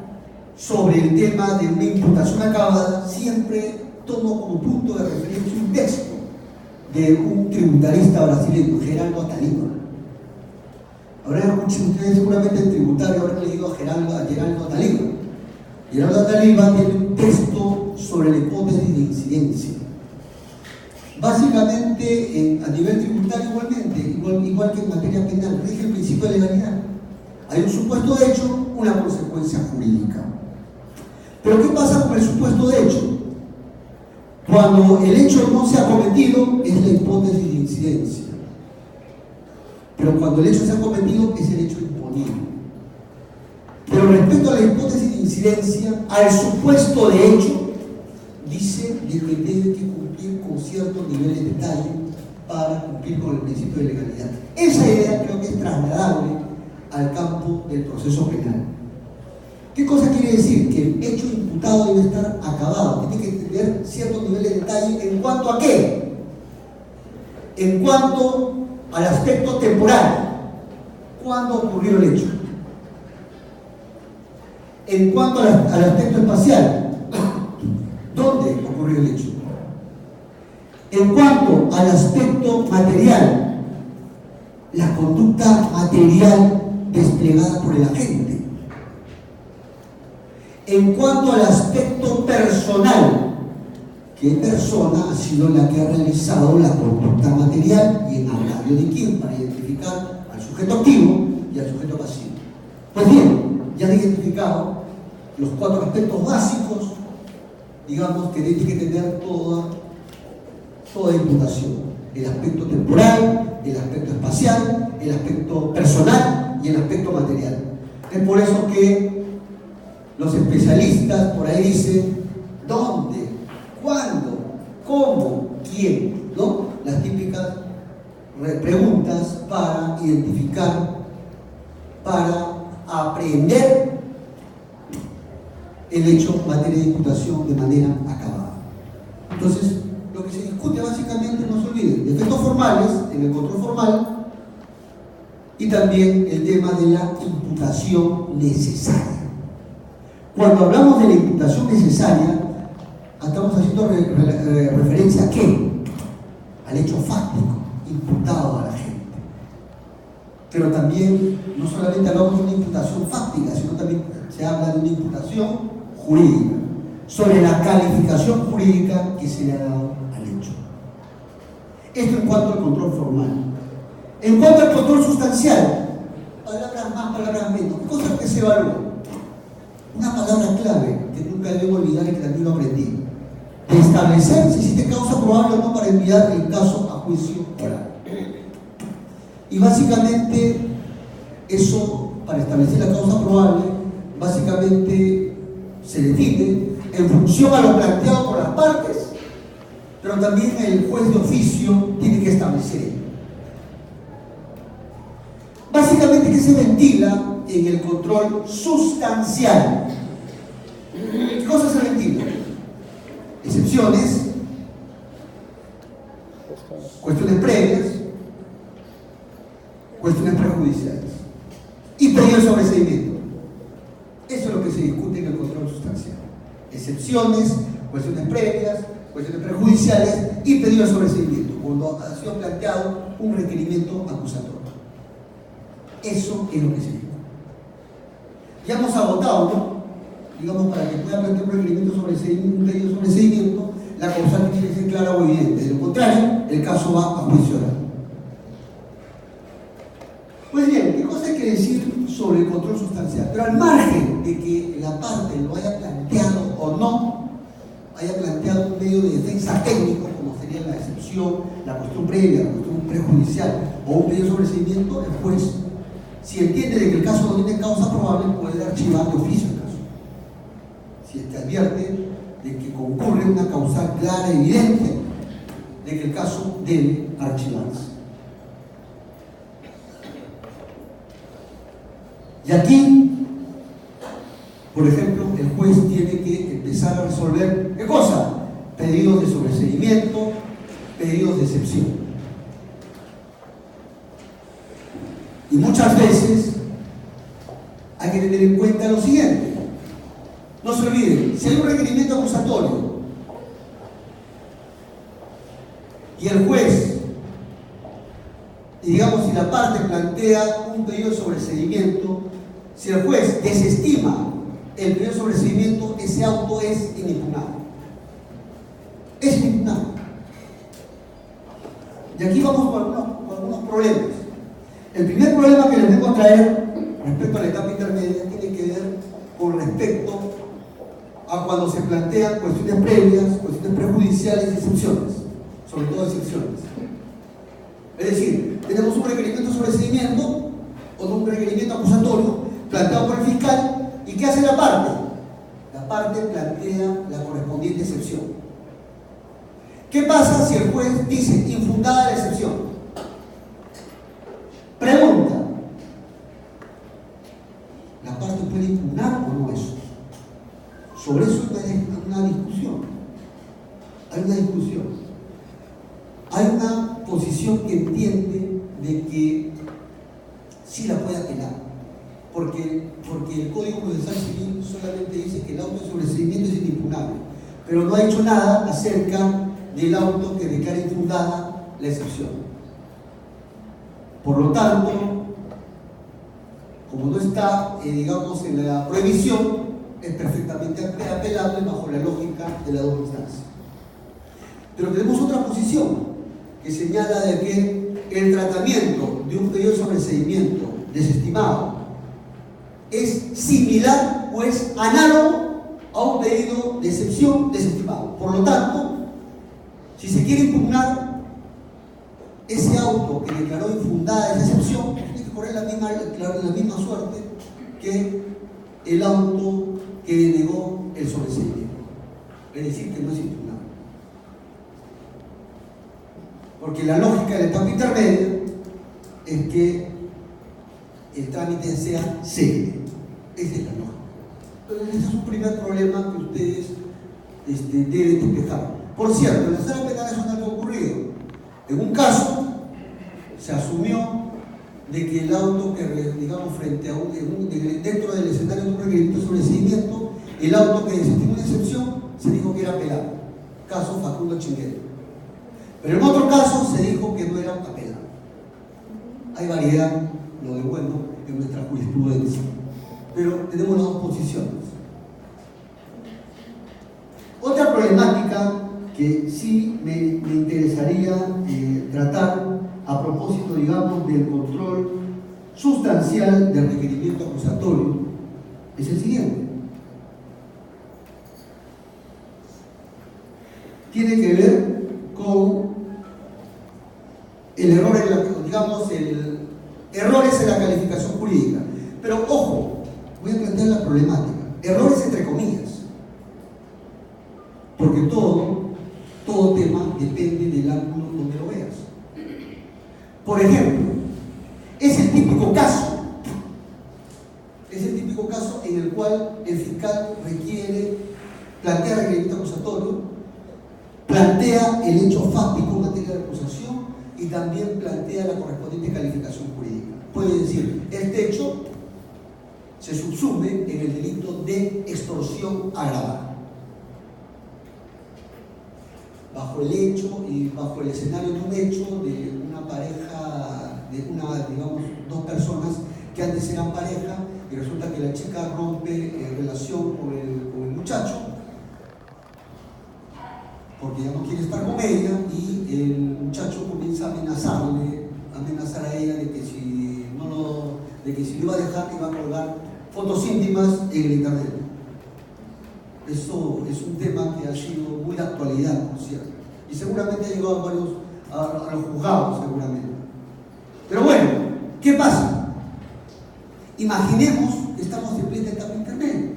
sobre el tema de una imputación acabada, siempre tomo como punto de referencia un texto de un tributarista brasileño, Geraldo Ataliba. Habrán escuchado ustedes seguramente el tributario, habrán leído a Geraldo Ataliba. Geraldo Ataliba tiene un texto sobre la hipótesis de incidencia. Básicamente, a nivel tributario igual que en materia penal, rige el principio de legalidad. Hay un supuesto de hecho, una consecuencia jurídica. Pero ¿qué pasa con el supuesto de hecho? Cuando el hecho no se ha cometido, es la hipótesis de incidencia. Pero cuando el hecho se ha cometido, es el hecho imponible. Pero respecto a la hipótesis de incidencia, al supuesto de hecho, dice que debe que cumplir con cierto nivel de detalle para cumplir con el principio de legalidad. Esa idea creo que es trasladable al campo del proceso penal. ¿Qué cosa quiere decir? Que el hecho imputado debe estar acabado, tiene que tener cierto nivel de detalle. ¿En cuanto a qué? En cuanto al aspecto temporal. ¿Cuándo ocurrió el hecho? En cuanto al aspecto espacial. ¿Dónde ocurrió el hecho? En cuanto al aspecto material. La conducta material desplegada por el agente. En cuanto al aspecto personal, ¿qué persona ha sido la que ha realizado la conducta material y en agravio de quién? Para identificar al sujeto activo y al sujeto pasivo. Pues bien, ya he identificado los 4 aspectos básicos, digamos, que tiene que tener toda imputación: el aspecto temporal, el aspecto espacial, el aspecto personal y el aspecto material. Es por eso que los especialistas por ahí dicen dónde, cuándo, cómo, quién, ¿no? Las típicas preguntas para identificar, para aprender el hecho en materia de imputación de manera acabada. Entonces, lo que se discute básicamente, no se olviden, efectos formales en el control formal y también el tema de la imputación necesaria. Cuando hablamos de la imputación necesaria, estamos haciendo referencia ¿a qué? Al hecho fáctico imputado a la gente. Pero también, no solamente hablamos de una imputación fáctica, sino también se habla de una imputación jurídica, sobre la calificación jurídica que se le ha dado al hecho. Esto en cuanto al control formal. En cuanto al control sustancial, palabras más, palabras menos, cosas que se evalúan. Una palabra clave que nunca debo olvidar y que también lo aprendí: de establecer si existe causa probable o no para enviar el caso a juicio oral. Y básicamente eso, para establecer la causa probable, básicamente se define en función a lo planteado por las partes, pero también el juez de oficio tiene que establecer. Básicamente, ¿qué se ventila en el control sustancial? ¿Qué cosas se ventilan? Excepciones, cuestiones previas, cuestiones prejudiciales y pedido de sobreseimiento. Eso es lo que se discute en el control sustancial: excepciones, cuestiones previas, cuestiones prejudiciales y pedido de sobreseimiento, cuando ha sido planteado un requerimiento acusatorio. Eso es lo que se discute. Ya hemos agotado, ¿no? Digamos, para que pueda plantear un requerimiento sobre un pedido de sobreseimiento, la causal tiene que ser clara o evidente. De lo contrario, el caso va a juicio oral. Pues bien, ¿qué cosa hay que decir sobre el control sustancial? Pero al margen de que la parte lo haya planteado o no, haya planteado un medio de defensa técnico, como sería la excepción, la cuestión previa, la cuestión prejudicial o un pedido de sobreseimiento, el juez, si entiende de que el caso no tiene causa probable, puede archivar de oficio el caso. Si te advierte de que concurre una causal clara y evidente de que el caso debe archivarse. Y aquí, por ejemplo, el juez tiene que empezar a resolver, ¿qué cosa? Pedidos de sobreseimiento, pedidos de excepción. Y muchas veces hay que tener en cuenta lo siguiente. No se olviden, si hay un requerimiento acusatorio y el juez, y digamos si la parte plantea un pedido de sobreseimiento, si el juez desestima el pedido de sobreseimiento, ese auto es inimpugnable. Es inimpugnable. Y aquí vamos con algunos problemas. El primer problema que les vengo a traer respecto a la etapa intermedia tiene que ver con respecto a cuando se plantean cuestiones previas, cuestiones prejudiciales y excepciones, sobre todo excepciones. Es decir, tenemos un requerimiento de sobreseimiento o un requerimiento acusatorio planteado por el fiscal, ¿y qué hace la parte? La parte plantea la correspondiente excepción. ¿Qué pasa si el juez dice infundada la excepción? Pregunta: ¿la parte puede impugnar o no eso? Sobre eso hay una discusión. Hay una discusión. Hay una posición que entiende de que sí la puede apelar. Porque el Código Procesal Civil solamente dice que el auto de sobreseimiento es inimpugnable, pero no ha dicho nada acerca del auto que declara infundada la excepción. Por lo tanto, como no está, digamos, en la prohibición, es perfectamente apelable bajo la lógica de la doble instancia. Pero tenemos otra posición que señala de que el tratamiento de un pedido de sobreseimiento desestimado es similar o es análogo a un pedido de excepción desestimado. Por lo tanto, si se quiere impugnar ese auto que declaró infundada esa excepción, tiene que correr la misma suerte que el auto que denegó el sobreseimiento. Es decir, que no es impugnable. Porque la lógica de la etapa intermedia es que el trámite sea célebre. Esa es la lógica. Entonces, ese es un primer problema que ustedes deben despejar. Por cierto, en la sala penal eso no ha ocurrido. En un caso, se asumió de que el auto que, digamos, frente a dentro del escenario de un requerimiento de sobreseimiento, el auto que desestimó una excepción, se dijo que era apelable. Caso Facundo Chinguero. Pero en otro caso se dijo que no era apelable. Hay variedad, lo de bueno, en nuestra jurisprudencia. Pero tenemos las dos posiciones. Otra problemática que sí me interesaría tratar a propósito, digamos, del control sustancial del requerimiento acusatorio es el siguiente. Tiene que ver con el error errores en la calificación jurídica. Pero ojo, voy a plantear la problemática. Errores entre comillas. Porque todo tema depende del ángulo donde lo veas. Por ejemplo, es el típico caso en el cual el fiscal plantea requerimiento acusatorio, plantea el hecho fáctico en materia de acusación y también plantea la correspondiente calificación jurídica. Puede decir, este hecho se subsume en el delito de extorsión agravada. Bajo el hecho y bajo el escenario de un hecho de una pareja, digamos, dos personas que antes eran pareja y resulta que la chica rompe relación con el muchacho porque ya no quiere estar con ella y el muchacho comienza a amenazar a ella de que si lo iba a dejar, iba a colgar fotos íntimas en el internet. Eso es un tema que ha sido muy de actualidad, ¿no es cierto? Y seguramente ha llegado a los juzgados, seguramente. Pero bueno, ¿qué pasa? Imaginemos que estamos en plena etapa intermedia.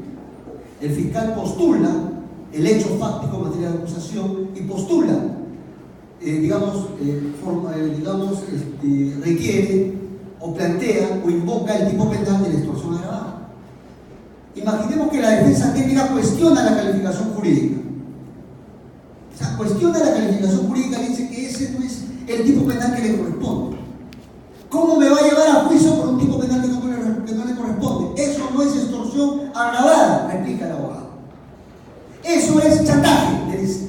El fiscal postula el hecho fáctico en materia de acusación y postula, requiere o plantea o invoca el tipo penal de la extorsión agravada. Imaginemos que la defensa técnica cuestiona la calificación jurídica. O sea, cuestiona la calificación jurídica y dice que ese no es el tipo penal que le corresponde. ¿Cómo me va a llevar a juicio por un tipo penal que no le corresponde? Eso no es extorsión agravada, explica el abogado. Eso es chantaje, le dice.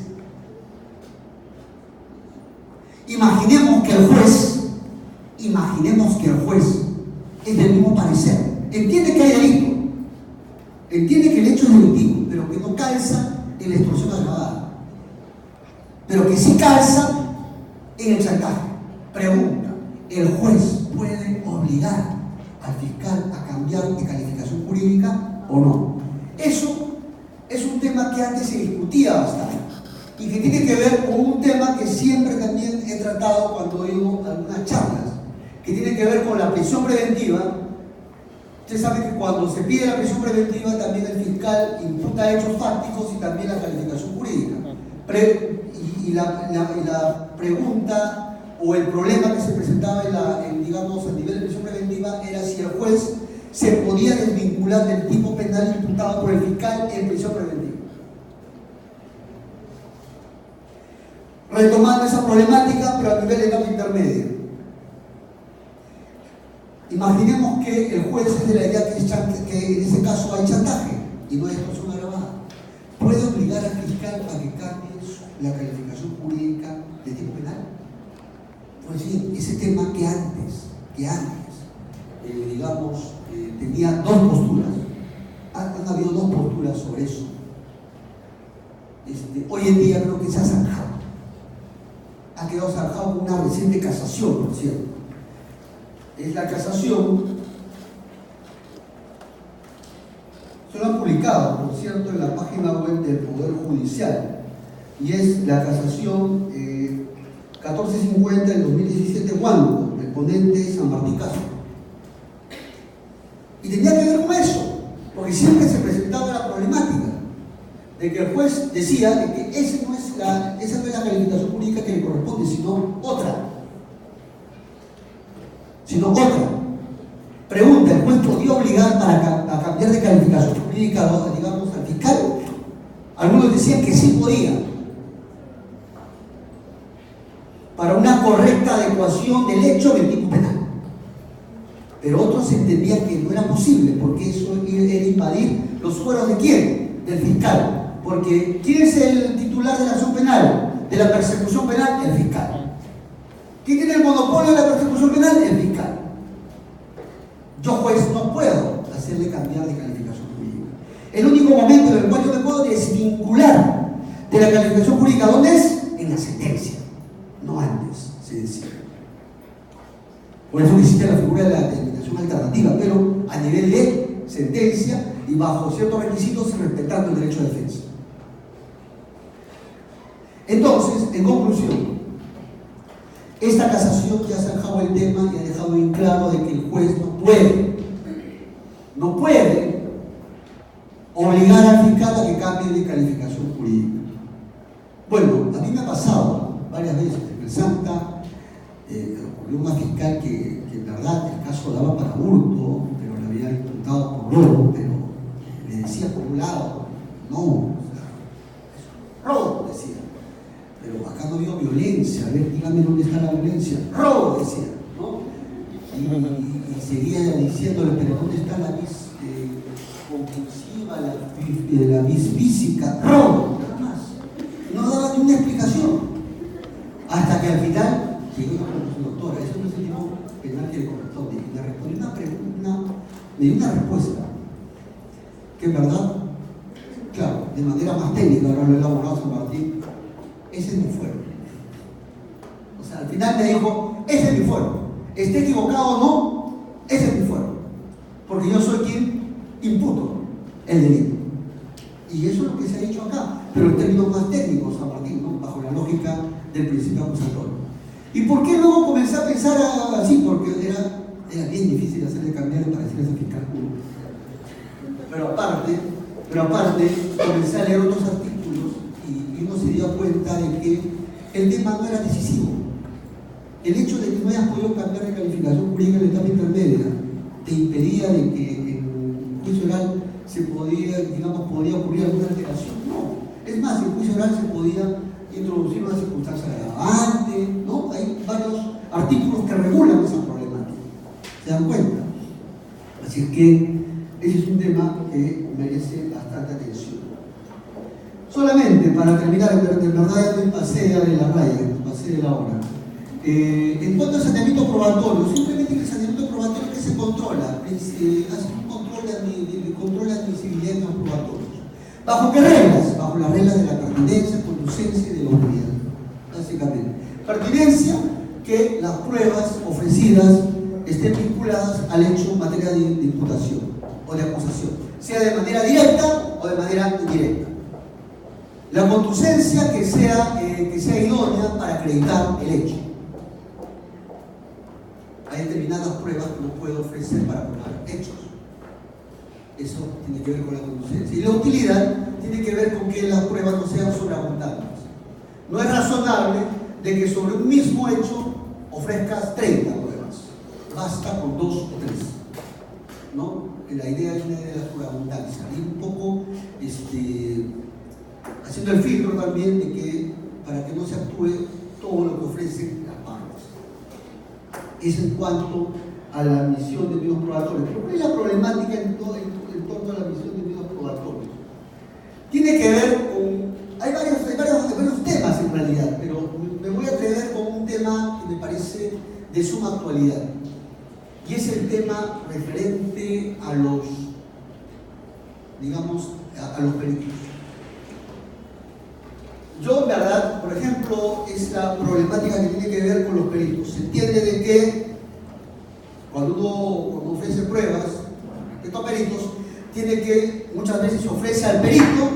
Imaginemos que el juez es del mismo parecer. Entiende que hay delito. Entiende que el hecho es delictivo, pero que no calza en la extorsión agravada. Pero que sí calza en el chantaje. Pregunta: ¿el juez puede obligar al fiscal a cambiar de calificación jurídica o no? Eso es un tema que antes se discutía bastante y que tiene que ver con un tema que siempre también he tratado cuando digo algunas charlas, que tiene que ver con la prisión preventiva. Usted sabe que cuando se pide la prisión preventiva también el fiscal imputa hechos fácticos y también la calificación jurídica. La pregunta o el problema que se presentaba digamos, a nivel de prisión preventiva era si el juez se podía desvincular del tipo penal imputado por el fiscal en prisión preventiva. Retomando esa problemática, pero a nivel de etapa intermedia. Imaginemos que el juez es de la idea que en ese caso hay chantaje y no hay extorsión agravada. ¿Puede obligar al fiscal a que cambie la calificación jurídica de tipo penal? Pues sí, ese tema que antes digamos, tenía dos posturas. Han habido dos posturas sobre eso. Hoy en día creo que se ha zanjado. Ha quedado zanjado con una reciente casación, por cierto. Es la casación, se lo han publicado, por cierto, en la página web del Poder Judicial, y es la casación 1450 del 2017, Huánuco, el ponente San Martín Caso. Y tenía que ver con eso, porque siempre se presentaba la problemática de que el juez decía de que esa no es la calificación jurídica que le corresponde, sino otra. Pregunta: ¿el juez podía obligar a cambiar de calificación jurídica, digamos, al fiscal? Algunos decían que sí podía, para una correcta adecuación del hecho del tipo penal. Pero otros entendían que no era posible, porque eso era invadir los fueros de ¿quién? Del fiscal. Porque ¿quién es el titular de la acción penal? De la persecución penal, el fiscal. ¿Quién tiene el monopolio de la persecución penal? El fiscal. Yo, juez, no puedo hacerle cambiar de calificación jurídica. El único momento en el cual yo me puedo desvincular de la calificación jurídica, ¿dónde es? En la sentencia, no antes, se decía. Por eso existe la figura de la determinación alternativa, pero a nivel de sentencia y bajo ciertos requisitos y respetando el derecho de defensa. Entonces, en conclusión, esta casación ya ha zanjado el tema y ha dejado bien claro de que el juez no puede obligar al fiscal a que cambie de calificación jurídica. Bueno, a mí me ha pasado varias veces en el Santa, ocurrió una fiscal que en verdad el caso daba para hurto, pero le había imputado por robo, pero le decía por un lado, no, o sea, robo, decía. Pero acá no ha habido violencia, a ver, dígame dónde está la violencia. Robo, decía, ¿no? Y seguía diciéndole, pero ¿dónde está la vis compulsiva, la vis física? Robo, nada más. No daba ni una explicación. Hasta que al final llegó una conclusión: doctora, eso no es el tipo penal que le corresponde. Y le respondí me dio una respuesta que en verdad, claro, de manera más técnica, ahora lo he elaborado San Martín. Ese es mi fuero. O sea, al final me dijo: ese es mi fuero. Esté equivocado o no, ese es mi fuero. Porque yo soy quien imputo el delito. Y eso es lo que se ha dicho acá, pero en términos más técnicos, San Martín, ¿no? Bajo la lógica del principio acusatorio. ¿Y por qué luego comencé a pensar así? Porque era bien difícil hacerle cambiar para decirle a ese fiscal. Pero aparte, comencé a leer otros artículos y uno se dio cuenta de que el tema no era decisivo. el hecho de que no hayas podido cambiar de calificación jurídica en la etapa intermedia te impedía de que en juicio oral se podía, digamos, podía ocurrir alguna alteración. No. Es más, en juicio oral se podía introducir una circunstancia agravante, ¿no? Hay varios artículos que regulan esa problemática. ¿Se dan cuenta? Así es que ese es un tema que merece bastante atención. Solamente para terminar, de verdad ya me pasé de la raya, me pasé de la hora. En cuanto al saneamiento probatorio, simplemente que el saneamiento probatorio que se controla, hace un control de admisibilidad en los probatorios. ¿Bajo qué reglas? Bajo las reglas de la pertinencia, conducencia y de la utilidad, básicamente. Pertinencia, que las pruebas ofrecidas estén vinculadas al hecho en materia de imputación o de acusación, sea de manera directa o de manera indirecta. La conducencia, que sea idónea para acreditar el hecho. Hay determinadas pruebas que uno puede ofrecer para probar hechos. Eso tiene que ver con la conducencia. Y la utilidad tiene que ver con que las pruebas no sean sobreabundantes. No es razonable de que sobre un mismo hecho ofrezcas 30 pruebas. Basta con 2 o 3. ¿No? La idea es una de la sobreabundancia. Y un poco haciendo el filtro también de que para que no se actúe todo lo que ofrecen las partes. Es en cuanto a la admisión de medios probatorios. Pero ¿cuál es la problemática en torno a la admisión de medios probatorios? Tiene que ver con... Hay varios temas en realidad, pero me voy a atrever con un tema que me parece de suma actualidad. Y es el tema referente a los, digamos, a los peritos. Yo, en verdad, por ejemplo, es la problemática que tiene que ver con los peritos. Se entiende de que cuando uno ofrece pruebas respecto a peritos, tiene que, muchas veces se ofrece al perito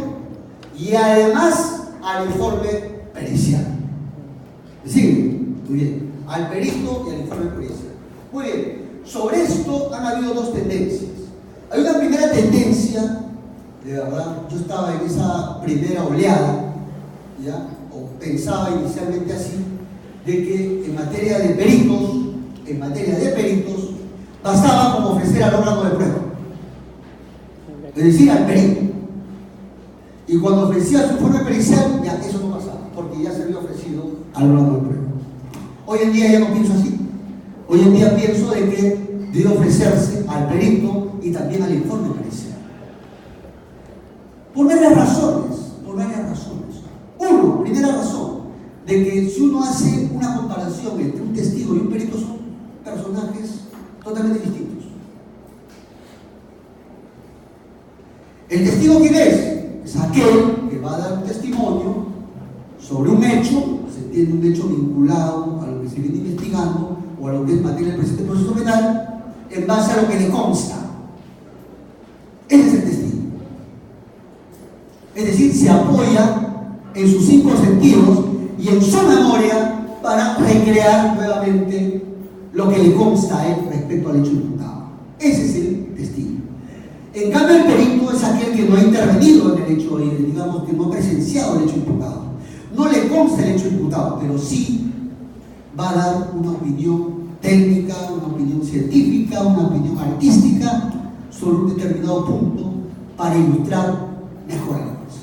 y además al informe pericial. ¿Sí? Muy bien. Al perito y al informe pericial. Muy bien. Sobre esto han habido dos tendencias. Hay una primera tendencia, de verdad, yo estaba en esa primera oleada, ¿ya? O pensaba inicialmente así, de que en materia de peritos, bastaba como ofrecer al órgano de prueba, es decir, al perito. Y cuando ofrecía su informe pericial, ya eso no pasaba, porque ya se había ofrecido al órgano de prueba. Hoy en día ya no pienso así. Hoy en día pienso de que debe ofrecerse al perito y también al informe pericial. Por varias razones. Uno, primera razón, de que si uno hace una comparación entre un testigo y un perito, son personajes totalmente distintos. El testigo, ¿quién es? Es aquel que va a dar un testimonio sobre un hecho, se entiende un hecho vinculado a lo que se viene investigando o a lo que es materia del presente proceso penal, en base a lo que le consta. Ese es el testigo. Es decir, se apoya en sus 5 sentidos y en su memoria para recrear nuevamente lo que le consta a él respecto al hecho imputado. Ese es el testigo. En cambio, el perito es aquel que no ha intervenido en el hecho, digamos que no ha presenciado el hecho imputado. No le consta el hecho imputado, pero sí va a dar una opinión técnica, una opinión científica, una opinión artística sobre un determinado punto para ilustrar mejor la cosa.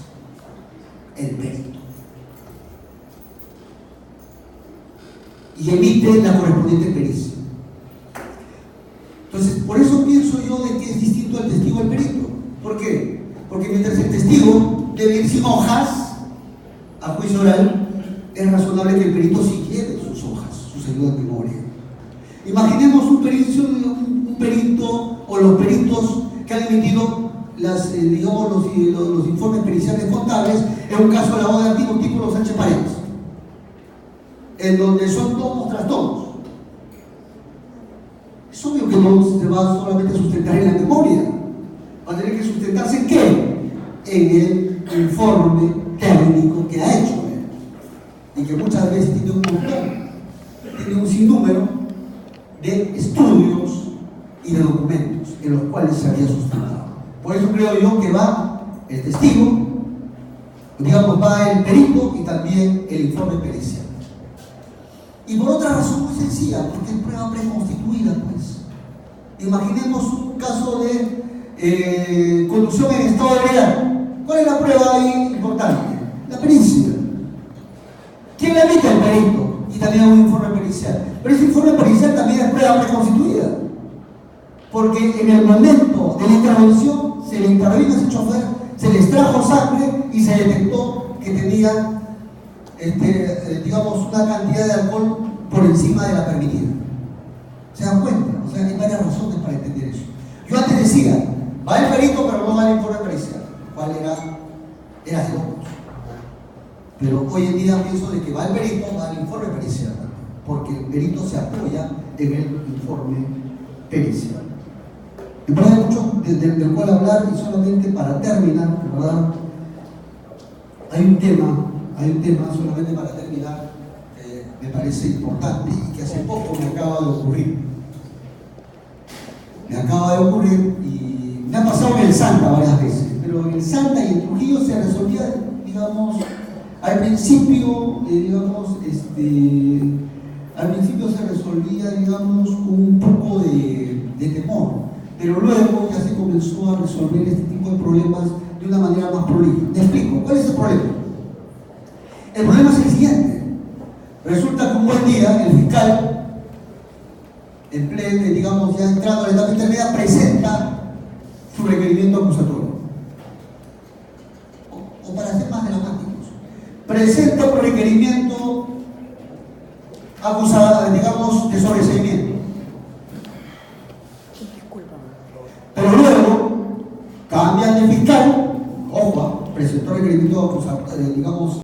El perito. Y emite la correspondiente pericia. Entonces, por eso pienso yo de que es distinto el testigo al perito. ¿Por qué? Porque mientras el testigo debe ir sin hojas a juicio oral, es razonable que el perito sí lleve sus hojas, sus ayudas de memoria. Imaginemos un perito o los peritos que han emitido los informes periciales contables en un caso de lavado de activos tipo los Sánchez Paredes, en donde son tomos tras tomos. Es obvio que no se va solamente a sustentar en la memoria, va a tener que sustentarse ¿en qué? En el informe técnico que ha hecho él, y que muchas veces tiene un montón, tiene un sinnúmero de estudios y de documentos en los cuales se había sustentado. Por eso creo yo que va el testigo, digamos, va el perito y también el informe pericial. Y por otra razón muy sencilla, porque es prueba preconstituida, pues. Imaginemos un caso de conducción en estado de ebriedad. ¿Cuál es la prueba ahí importante? La pericia. ¿Quién la emite? El perito. Y también un informe pericial. Pero ese informe pericial también es prueba preconstituida. Porque en el momento de la intervención se le intervino a ese chofer, se le extrajo sangre y se detectó que tenía, digamos, una cantidad de alcohol por encima de la permitida. ¿Se dan cuenta? O sea, hay varias razones para entender eso. Yo antes decía, va el perito pero no va el informe pericial. ¿Cuál era? Era de locos. Pero hoy en día pienso de que va el perito, va el informe pericial, porque el perito se apoya en el informe pericial. En verdad hay mucho del cual hablar, y solamente para terminar, ¿verdad? Hay un tema solamente para terminar, que me parece importante y que hace poco me acaba de ocurrir. Y me ha pasado en el Santa varias veces, pero en el Santa y en Trujillo se resolvía, digamos, al principio, al principio se resolvía, digamos, con un poco de temor. Pero luego ya se comenzó a resolver este tipo de problemas de una manera más prolija. Te explico, ¿cuál es el problema? El problema es el siguiente. Resulta que un buen día el fiscal, en pleno, digamos, ya entrando a la etapa intermedia, presenta su requerimiento acusatorio. O para ser más dramáticos, presenta un requerimiento acusado, digamos, de sobreseimiento. Pero luego cambian de fiscal, presentó requerimiento acusatorio, digamos,